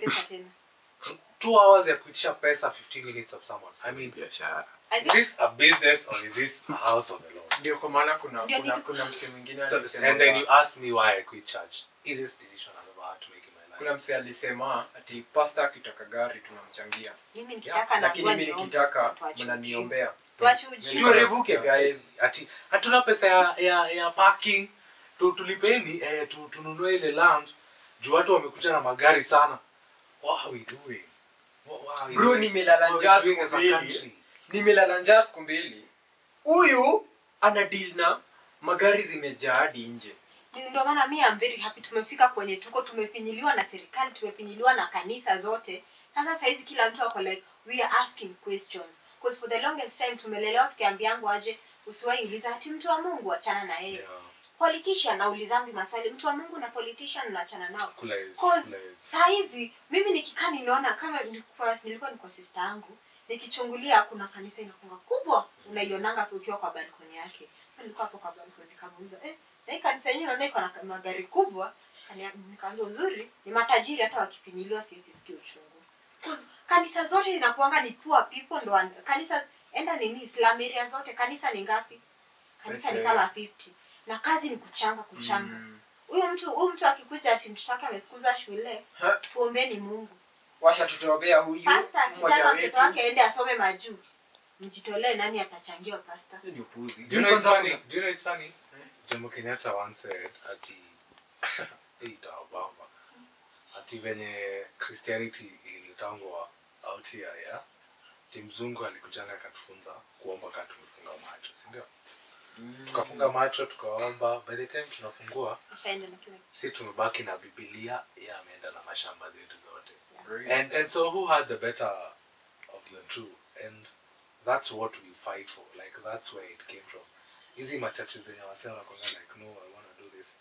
Speaker 1: 2 hours ya kuitisha pesa, 15 minutes of sermon. I mean,
Speaker 4: Biashara.
Speaker 1: is this a business or is this a house of the Lord?
Speaker 2: Ndio kwa maana kuna msee mwingine
Speaker 1: So,
Speaker 2: alisema.
Speaker 1: and then you ask me why I quit church. Is this decision I've ever had to make in my life?
Speaker 2: Kuna msee alisema ati pastor akitaka gari tunamchangia.
Speaker 3: Mimi nikitaka na
Speaker 2: Lakini mimi nikitaka mnaniombea.
Speaker 3: Tuache ujinga.
Speaker 2: Tuerevuke guys.
Speaker 1: Ati hatuna pesa ya parking. Tulipeni tununue ile land. Juu watu wamekuja na magari sana. What are we doing? What are we
Speaker 2: Bro,
Speaker 1: doing?
Speaker 2: nimelala
Speaker 1: What
Speaker 2: njaa
Speaker 1: are we doing
Speaker 2: siku
Speaker 1: as a
Speaker 2: mbili.
Speaker 1: country?
Speaker 2: Nimelala njaa siku mbili. Huyu ana deal na magari zimejaa hadi nje.
Speaker 3: Ndio maana mimi am very happy tumefika kwenye tumefinyiliwa na serikali, tumefinyiliwa na kanisa zote. Sasa hizi kila mtu ako like we are asking questions. Because for the longest time tumelelewa tukiambiangu aje usiwahi uliza ati mtu wa Mungu achana na yeye.
Speaker 1: Yeah.
Speaker 3: Politician naulizangu maswali, mtu wa Mungu na politician naachana nao.
Speaker 1: Kulaze.
Speaker 3: Saa hizi mimi nikikaa nimeona kama nilikuwa niko sister yangu nikichungulia kuna kanisa inakunga kubwa unaionanga ukiwa kwa balcony yake. Sasa nilikuwa hapo kwa balcony nikamuuliza na hii kanisa yenyewe naona iko na magari kubwa. Nikamwambia uzuri ni matajiri hata wakipinyiliwa sisi sikio uchungu. Kanisa zote linakuanga ni poor people ndo kanisa enda nini Islam area zote kanisa ni ngapi? Kanisa ni kama 50. Na kazi ni kuchanga. Huyo mtu akikuja ati mtoto wake amefukuza shule, tuombeeni Mungu.
Speaker 2: Washa tutoobea huyu
Speaker 3: Pastor kitaka mtoto wake aende asome majuu. Mjitolee nani atachangia pastor?
Speaker 2: Ni upuzi.
Speaker 1: Do you know it's funny? Jomo Kenyatta once said ati venye Christianity ilitangwa out here, yeah? Mzungu alikujanga akatufunza kuomba kama tumefunga macho, si ndio? Tukafunga macho tukaomba, by the time tunafungua si tumebaki na Biblia, yeye ameenda na mashamba zetu zote. And so who had the better of the two? And that's what we fight for. Like that's where it came from. Hizi machache zenye wasema kwa like no, I want to do this.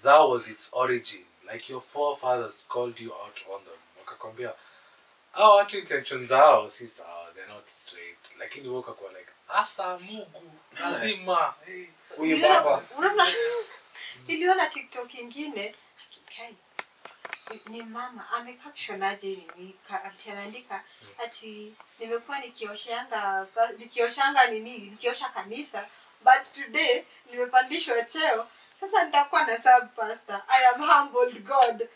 Speaker 1: That was its origin. Like your forefathers called you out on them. Wakakwambia watu intentions zao si sawa, they're not straight. Lakini wewe ukakuwa like asa Mungu lazima
Speaker 2: huyu baba.
Speaker 3: Niliona TikTok ingine akikai ni mama amecaption aje nini ameandika ati nimekuwa nikiosha kanisa but today nimepandishwa cheo sasa nitakuwa na sub pastor. I am humbled God.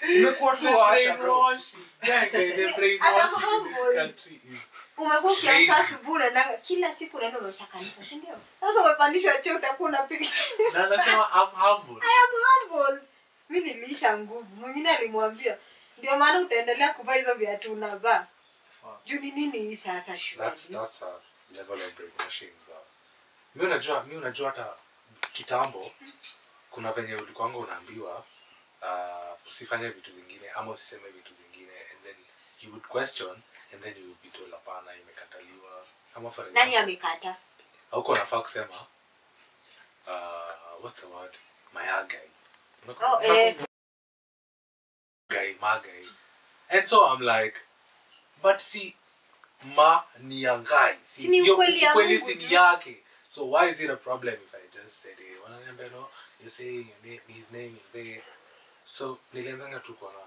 Speaker 2: Umekuwa tu washa bro.
Speaker 1: The brainwashing in this country is
Speaker 3: Umekuwa ukiamka asubuhi na kila siku unaenda unaosha kanisa, si ndio? Sasa umepandishwa cheo utakuwa unapiga.
Speaker 1: Na anasema I'm humbled.
Speaker 3: I am humbled. Mimi nilisha nguvu. Mwingine alimwambia ndio maana utaendelea kuvaa hizo viatu unavaa. Juu ni nini hii sasa shule?
Speaker 1: That's a level of brainwashing. Mimi unajua hata kitambo kuna venye ulikuwa unaambiwa usifanye vitu zingine ama usiseme vitu zingine, and then you would question and then you would be told hapana imekataliwa. Kama for example,
Speaker 3: nani amekata?
Speaker 1: Hauko unafaa kusema what's the word? Mayagai. Magai. And so I'm like, but see ma ni yangai.
Speaker 3: Si ukweli
Speaker 1: si yake. So why is it a problem if I just said it? No, you say his name in there. So nilianzanga tu kuona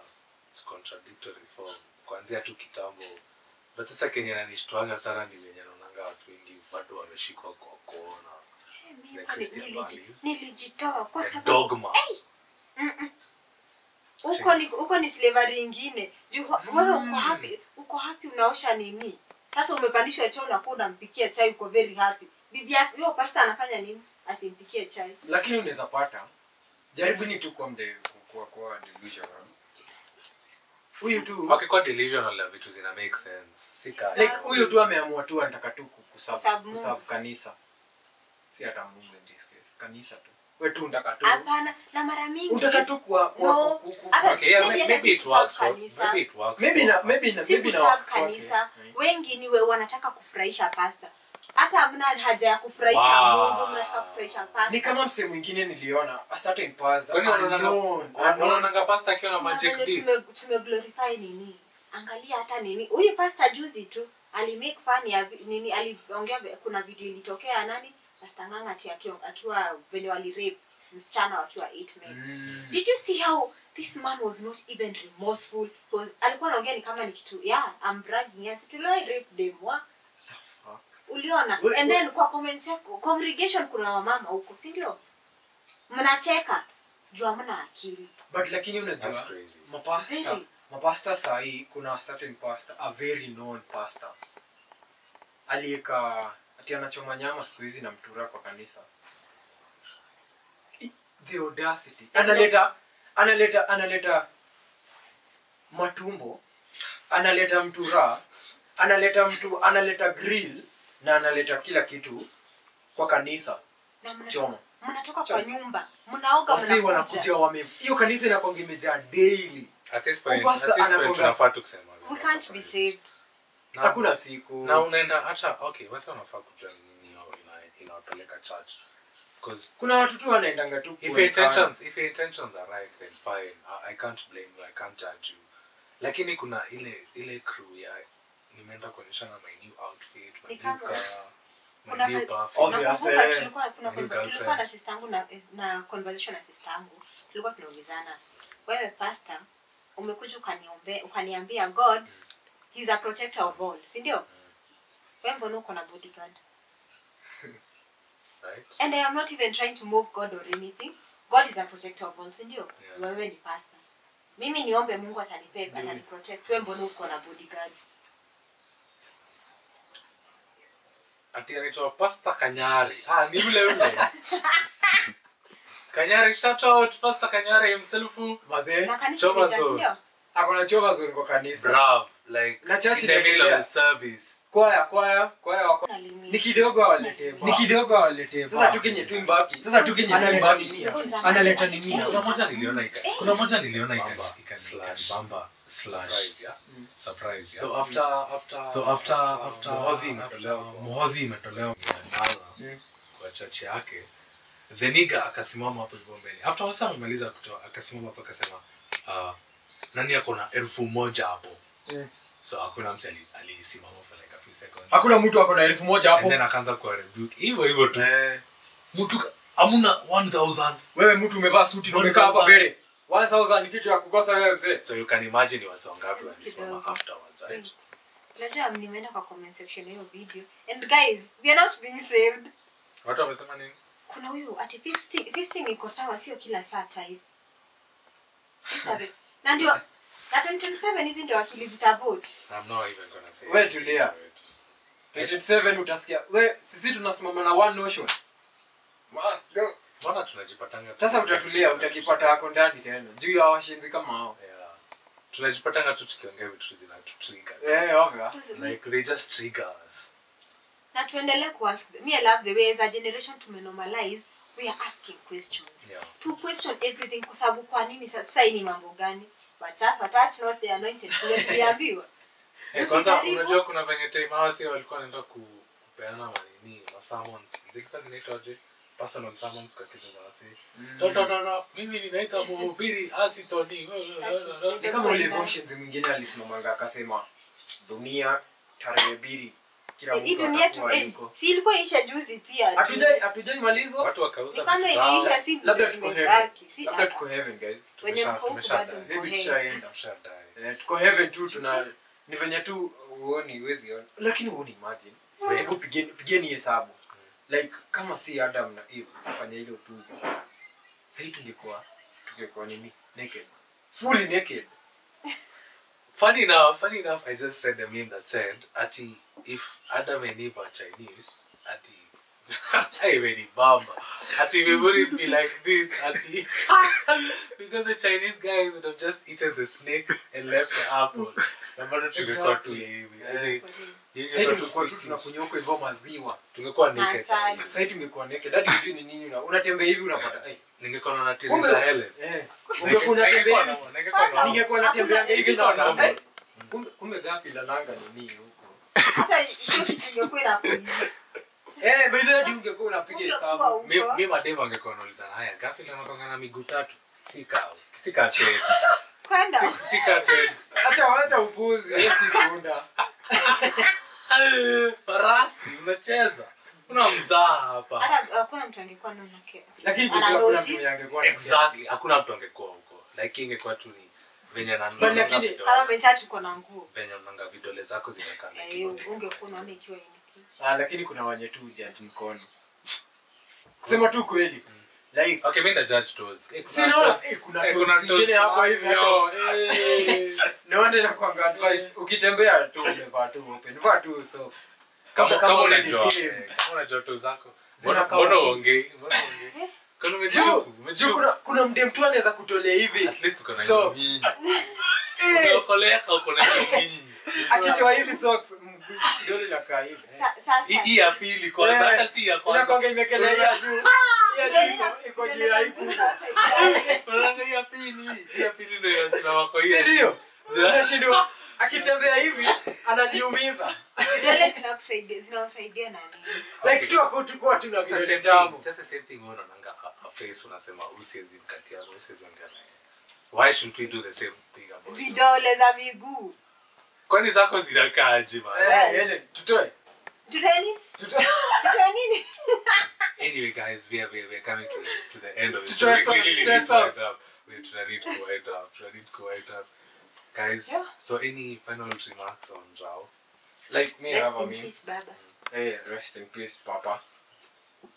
Speaker 1: it's contradictory form kuanzia tu kitambo. But sasa Kenya nanishtuanga sana ni venye naonanga watu wengi bado wameshikwa kwa kuona
Speaker 3: nilijitoa kwa sababu
Speaker 1: dogma.
Speaker 3: Uko ni slavery nyingine. Wewe uko happy unaosha nini? Sasa umepandishwa cheo unakuwa unampikia chai uko very happy. Bibi yako yule pastor anafanya nini? Asimpikie chai.
Speaker 2: Lakini unaweza pata jaribuni tu kwa delusional. Huyu tu
Speaker 1: Kwa delusional la vitu zina make sense. Sika.
Speaker 2: Like huyu tu ameamua tu anataka tu kusafu kanisa. Si hata Mungu in this case. Kanisa tu. Wewe tu unataka tu.
Speaker 3: Hapana, na mara mingi
Speaker 2: unataka tu
Speaker 1: okay, yeah, maybe it works. Maybe
Speaker 3: na kanisa. Wengi ni wewe wanataka kufurahisha pastor. Hata hamna haja ya kufurahisha Mungu, mnataka kufurahisha pastor.
Speaker 2: Ni kama msemo mwingine niliona a certain pastor.
Speaker 1: Kwani unaona pastor akiwa na magic deed?
Speaker 3: Tumeglorify nini? Angalia hata nini? Huyu pastor juzi tu alimake fun ya nini, aliongea kuna video ilitokea nani? Pastor Nganga akiwa venye walirape msichana wakiwa 8 men. Did you see how this man was not even remorseful? Because alikuwa anaongea ni kama ni kitu I'm bragging yes to rape them wa uliona. And then kwa comments yako congregation kuna wamama huko, si ndio? Mnacheka jua mna akili.
Speaker 2: But lakini unajua mapasta sahi kuna a certain pastor, a very known pastor, aliyeka ati anachoma nyama siku hizi na mtura kwa kanisa. The audacity. Analeta matumbo, analeta mtura, analeta grill na analeta kila kitu kwa kanisa. Choma.
Speaker 3: Mnatoka kwa nyumba, mnaoga
Speaker 2: wanakuja hiyo kanisa inakuwa imejaa daily.
Speaker 1: At this point tunafaa tu kusema
Speaker 3: we can't be saved.
Speaker 2: Hakuna siku.
Speaker 1: Na unaenda hata okay, wasa unafaa kujua nini inawapeleka church. Because
Speaker 2: kuna watu tu wanaendanga tu
Speaker 1: if your intentions are right then fine. I can't blame you, I can't judge you. Lakini kuna ile crew ya nimeenda kuonyeshana my new outfit, my new car.
Speaker 3: Tulikuwa na sister yangu na conversation na sister yangu. Tulikuwa tunaulizana, wewe pastor umekuja ukaniambia God he's a protector of all, si ndio? Wewe mbona uko na bodyguard?
Speaker 1: Right?
Speaker 3: And I am not even trying to mock God or anything. God is a protector of all, si ndio?
Speaker 1: Yeah.
Speaker 3: Wewe ni pastor. Mimi niombe Mungu ataniprotect. Wewe mbona uko na bodyguards?
Speaker 1: Ati anaitwa Pastor Kanyari. Ni ule. Kanyari, shout out Pastor Kanyari himself.
Speaker 2: Mazee.
Speaker 3: Na kanisa
Speaker 1: Choma
Speaker 3: imejaa, si
Speaker 1: zone.
Speaker 3: ndio?
Speaker 2: Akona choma zone kwa kanisa.
Speaker 1: Bravo, like
Speaker 2: Na church
Speaker 1: in the middle of
Speaker 2: inaendelea.
Speaker 1: the service.
Speaker 2: Kwaya wako. Ni kidogo awalete. Sasa tukinye tu mbaki. Analeta nini?
Speaker 1: Kuna moja niliona ikani surprise, yeah. So after Muhodhi imetolewa kwa church yake, the nigga akasimama hapo hivyo mbele. After wasa amemaliza kutoa, akasimama hapo akasema, nani ako na 1,000 hapo? So hakuna mtu alisimama for like a few seconds.
Speaker 2: Hakuna mtu ako na 1,000 hapo.
Speaker 1: And then akaanza kwa rebuke. Hivyo tu. Mtu hamuna 1,000.
Speaker 2: Wewe mtu umevaa suti na umekaa hapa mbele. 1,000 ni kitu ya kukosa wewe mzee.
Speaker 1: So you can imagine ni wasa wangapi walisimama afterwards, right?
Speaker 3: Labda nimeenda kwa comment section hiyo video. And guys, we are not being saved.
Speaker 1: Watu wamesema nini?
Speaker 3: Kuna huyu ati this thing iko sawa, sio kila saa type. Na ndio na 2027 hizi ndio akili zitavote.
Speaker 1: I'm not even gonna say.
Speaker 2: Well, tulia. 27 utasikia. We sisi tunasimama na one notion. Must go.
Speaker 1: Mbona tunajipatanga?
Speaker 2: Sasa utatulia utajipata hapo ndani tena. Juu ya washinzi kama hao.
Speaker 1: Yeah. Tunajipatanga tu tukiongea vitu zinatutrigger.
Speaker 2: Okay.
Speaker 1: Like they just trigger us.
Speaker 3: Na tuendelee kuask. Me I love the way as a generation to normalize we are asking questions.
Speaker 1: Yeah.
Speaker 3: To question everything kwa sababu kwa nini sasa hii ni mambo gani? But sasa touch not the anointed. Tuliambiwa.
Speaker 1: Kwanza unajua kuna venye time hawasi walikuwa wanaenda kupeana manini, summons. Zilikuwa zinaitwaje? Personal summons kwa kitu za wasi. Mimi ninaita mhubiri Asitoni.
Speaker 2: Ni kama ile emotions mwingine alisimamanga akasema dunia tarehe 2 kila mtu
Speaker 3: dunia tu si ilikuwa isha juzi pia.
Speaker 2: Hatujai malizwa.
Speaker 1: Watu wakauza
Speaker 3: kama iliisha si
Speaker 2: labda tuko heaven. Labda tuko heaven guys.
Speaker 3: Wenye mko
Speaker 2: Maybe tushaenda. Tuko heaven tu ni venye tu uoni uwezi ona. Lakini uoni imagine. Hebu pigeni hesabu. Like kama si Adam na Eve kufanya ile utuzi. Sasa tungekuwa nini? Naked. Fully naked.
Speaker 1: Funny enough, I just read a meme that said, Ati, if Adam and Eve are Chinese, Ati, hey, very bamba. Ati, we wouldn't be like this, Ati, because the Chinese guys would have just eaten the snake and left the apple.
Speaker 2: Sasa tungekuwa tunakunywa huko hivyo maziwa.
Speaker 1: Tungekuwa naked.
Speaker 2: Sasa tungekuwa naked. Hadi hujui ni nini unatembea hivi unapata
Speaker 1: ningekuwa na tiriza Helen.
Speaker 2: Ungekuwa unatembea. Ningekuwa natembea hivi na kumbe ghafla nanga ni nini huko.
Speaker 3: Hata hiyo tungekuwa na polisi.
Speaker 2: Bidhaa ungekuwa unapiga hesabu.
Speaker 1: Mimi mademo angekuwa anauliza haya ghafla anakonga na miguu 3. Si kaa tena.
Speaker 3: Kwenda.
Speaker 1: Si kaa tena.
Speaker 2: Acha upuzi, si kuunda.
Speaker 1: Farasi unacheza. Una mzaa hapa.
Speaker 3: Hata hakuna mtu angekuwa anaona kile.
Speaker 2: Lakini kuna mtu angekuwa
Speaker 1: exactly hakuna mtu angekuwa huko. Like ingekuwa tu ni venye na
Speaker 2: ndio. Lakini
Speaker 3: kama message uko na nguo.
Speaker 1: Venye unanga vidole zako zimekaa.
Speaker 3: Ungekuwa unaona ikiwa anything.
Speaker 2: Lakini kuna wenye tu judge mkono. Kusema tu kweli. Like
Speaker 1: okay, mimi na judge toes.
Speaker 2: Kuna zingine hapa hivi hata no wonder na kwanga advice ukitembea tu umevaa tu open vaa tu so
Speaker 1: kama unajua toes zako mbona ongei kana umejuku
Speaker 2: kuna mdem tu anaweza kutolea hivi
Speaker 1: at least uko na
Speaker 2: so
Speaker 1: unakolea uko na hivi
Speaker 2: akitoa hivi socks kidole la kaa hivi
Speaker 1: hii ya pili kwa hata si ya kwanza
Speaker 2: unakonga imekelea juu iko juu ya hiku
Speaker 1: unaona ya pili ndio yasimama kwa hiyo
Speaker 2: ndio zinashindwa akitembea hivi ananiumiza
Speaker 3: Dele zinawasaidia na nini?
Speaker 2: Like tu hapo tukua tuna
Speaker 1: vile tamu. Just the same thing unaonanga a face unasema usiwezi mkatia usiwezi ongea naye. Why shouldn't we do the same thing about
Speaker 3: vidole za miguu?
Speaker 1: Kwani zako zinakaaje bana?
Speaker 2: Tutoe.
Speaker 3: Tutoe nini?
Speaker 1: Anyway guys, we are coming to the end of it.
Speaker 2: We're trying to wind up.
Speaker 1: guys.
Speaker 3: Yeah.
Speaker 1: So any final remarks on Rao?
Speaker 2: Like me
Speaker 3: Rest
Speaker 2: have a
Speaker 3: in
Speaker 2: meme.
Speaker 3: peace, baba.
Speaker 2: Hey, rest in peace, Papa.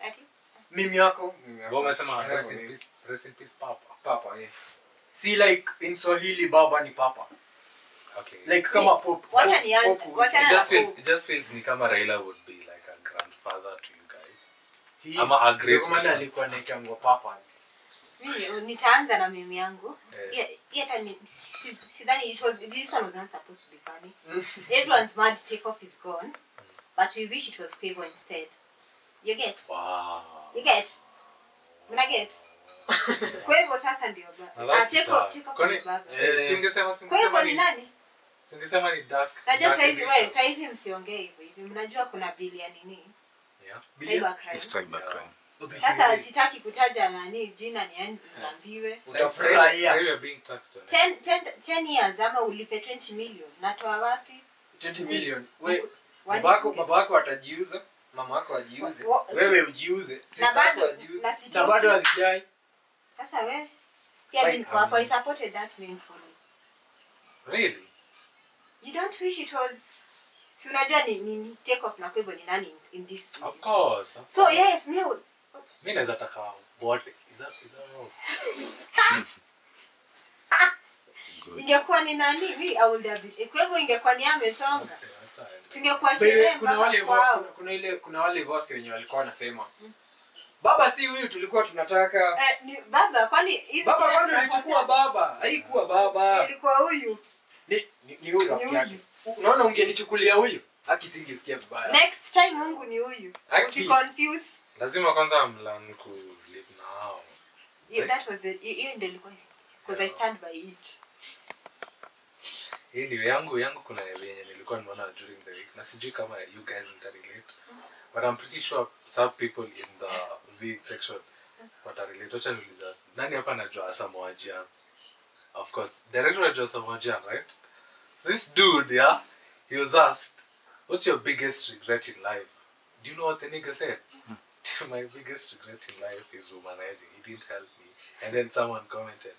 Speaker 3: Ati?
Speaker 2: Meme yako.
Speaker 1: Wewe umesema
Speaker 2: I have
Speaker 1: rest
Speaker 2: a
Speaker 1: in
Speaker 2: meme.
Speaker 1: peace, rest in peace, Papa.
Speaker 2: Papa, yeah. See, like in Swahili, Baba ni Papa.
Speaker 1: Okay.
Speaker 2: Like kama Pope.
Speaker 3: Wacha ni
Speaker 2: Pope.
Speaker 3: wacha
Speaker 1: it just feels ni kama Raila would be like a grandfather to you guys.
Speaker 2: He
Speaker 1: Ama a great
Speaker 2: ndio maana alikuwa anaitangwa Papas.
Speaker 3: mimi nitaanza na mimi yangu.
Speaker 1: Yeah.
Speaker 3: Hata ni sidhani this one was not supposed to be funny. Everyone's mad Takeoff is gone. But we wish it was Quavo instead. You get?
Speaker 1: Wow.
Speaker 3: You get? Mna get? Quavo sasa ndio baba. Takeoff ndio baba. Quavo ni nani?
Speaker 1: Singesema ni dark.
Speaker 3: Najua saizi msiongee hivyo hivi. Mnajua kuna bili ya nini?
Speaker 1: Yeah.
Speaker 3: Cybercrime.
Speaker 4: Cybercrime.
Speaker 3: Sasa sitaki kutaja nani jina niambiwe.
Speaker 2: Utafurahia.
Speaker 1: So you're being taxed on it.
Speaker 3: 10 years ama ulipe 20 million. Natoa wapi?
Speaker 2: 20 million. We,
Speaker 3: Wali-
Speaker 2: babako atajiuza, mama yako ajiuze.
Speaker 3: Wa-
Speaker 2: Wewe ujiuze.
Speaker 3: Na
Speaker 2: Sister
Speaker 3: bado
Speaker 2: yako ajiuze.
Speaker 3: na
Speaker 2: Na
Speaker 3: sichoki.
Speaker 2: bado hazijai.
Speaker 3: Sasa we pia mimi niko hapo. I supported that meme for you.
Speaker 1: Really?
Speaker 3: You don't wish it was. Si unajua ni Takeoff na Quavo ni nani in this.
Speaker 1: Of course. Of
Speaker 3: So
Speaker 1: course.
Speaker 3: yes, me would.
Speaker 1: Mimi naweza taka what is that wrong?
Speaker 3: Ingekuwa ni nani? Mimi I would have been. Quavo ingekuwa ni amesonga. Tungekuwa
Speaker 2: By the way,
Speaker 3: sherehe
Speaker 2: kuna
Speaker 3: mpaka
Speaker 2: wale
Speaker 3: kwao.
Speaker 2: kuna wale voice wenye walikuwa wanasema baba si huyu tulikuwa tunataka.
Speaker 3: Ni baba kwani hizi
Speaker 2: Baba
Speaker 3: kila
Speaker 2: kwani ulichukua baba? Haikuwa baba.
Speaker 3: ilikuwa huyu.
Speaker 2: Ni huyu rafiki yake. Unaona ungenichukulia huyu? Haki singesikia vibaya.
Speaker 3: Next time Mungu ni huyu.
Speaker 2: Aki.
Speaker 3: Usi confuse.
Speaker 1: Lazima kwanza mlan ku live now.
Speaker 3: Yeah, that was it. Hiyo ndio ilikuwa. Because I stand by it.
Speaker 1: Anyway, yangu kuna yenye nilikuwa nimeona during the week. Na sijui kama you guys can relate. But I'm pretty sure some people in the wig section watarelate. Wacha niulize. Nani hapa anajua Asamoah Gyan? Of course, director anajua Asamoah Gyan, right? So this dude, yeah, he was asked, what's your biggest regret in life? Do you know what the nigga said? My biggest regret in life is womanizing. He didn't help me. And then someone commented,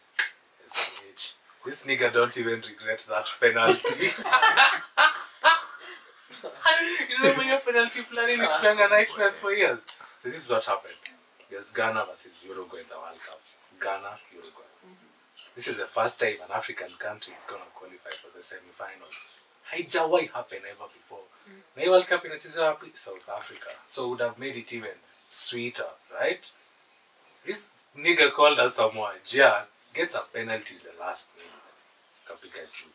Speaker 1: SMH, this nigga don't even regret that penalty. You remember your penalty planning a nightmares for years? So this is what happened. There's Ghana versus Uruguay in the World Cup. Ghana, Uruguay. This is the first time an African country is going to qualify for the semi-finals. Haijawahi happened ever before. Na hii World Cup inachezwa wapi? South Africa. So would have made it even sweeter, right? This nigga called us Asamoah Gyan gets a penalty in the last minute. Kapiga juu.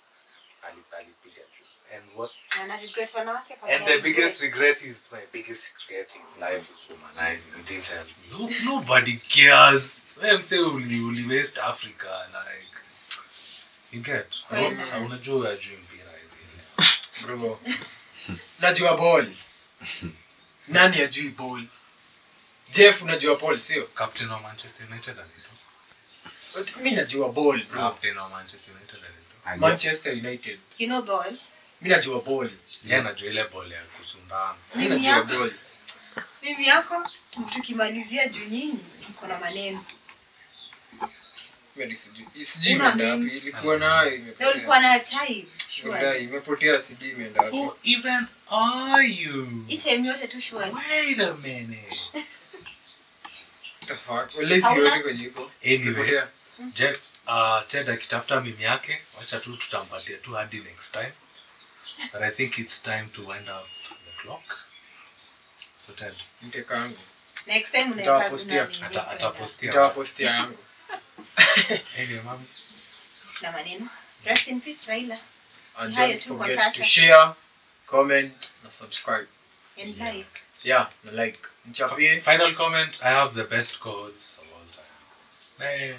Speaker 1: Alipiga juu. And what?
Speaker 3: Na regret wanawake kama
Speaker 1: And the
Speaker 3: regret.
Speaker 1: biggest regret is my biggest regret in life is womanizing. It didn't help me. Nobody cares. I'm saying uli West Africa like you get. Unajua ajui mpira hizi.
Speaker 2: Bro. Najua ball. Nani ajui ball? Jeff unajua ball sio?
Speaker 1: Captain of Manchester United alito.
Speaker 2: Mimi najua ball bro.
Speaker 1: Captain of Manchester United alito.
Speaker 2: Manchester United.
Speaker 3: You know ball?
Speaker 2: Mimi najua ball.
Speaker 1: Yeye anajua ile ball ya kusundana.
Speaker 2: Mimi najua ball.
Speaker 3: Mimi yako tukimalizia juu nyinyi mko na maneno.
Speaker 2: Mimi sijui imeenda wapi. Ilikuwa nayo
Speaker 3: Na
Speaker 2: imepotea.
Speaker 3: ulikuwa na time. Sure.
Speaker 2: Imepotea sijui imeenda wapi.
Speaker 1: Who even are you?
Speaker 3: Hii time yote tu sure.
Speaker 1: Wait a minute.
Speaker 2: The fuck? Wale sioni kwenye iko.
Speaker 1: Anyway,
Speaker 2: Imepotea.
Speaker 1: Jeff, Ted akitafuta mimi yake, wacha tu tutampatia tu hadi next time. But I think it's time to wind up the clock. So Ted,
Speaker 2: Mtekangu.
Speaker 3: Next time
Speaker 2: Nitawapostia.
Speaker 1: atapostia.
Speaker 2: Nitawapostia yangu.
Speaker 1: Anyway, mami.
Speaker 3: Sina maneno. Rest in peace Raila.
Speaker 2: And
Speaker 3: Hayo
Speaker 2: don't
Speaker 3: tu kwa
Speaker 2: forget
Speaker 3: sasa.
Speaker 2: to share, comment, na subscribe.
Speaker 3: And like.
Speaker 2: Yeah, na like. Mchapie.
Speaker 1: Final comment, I have the best codes of all time. Man.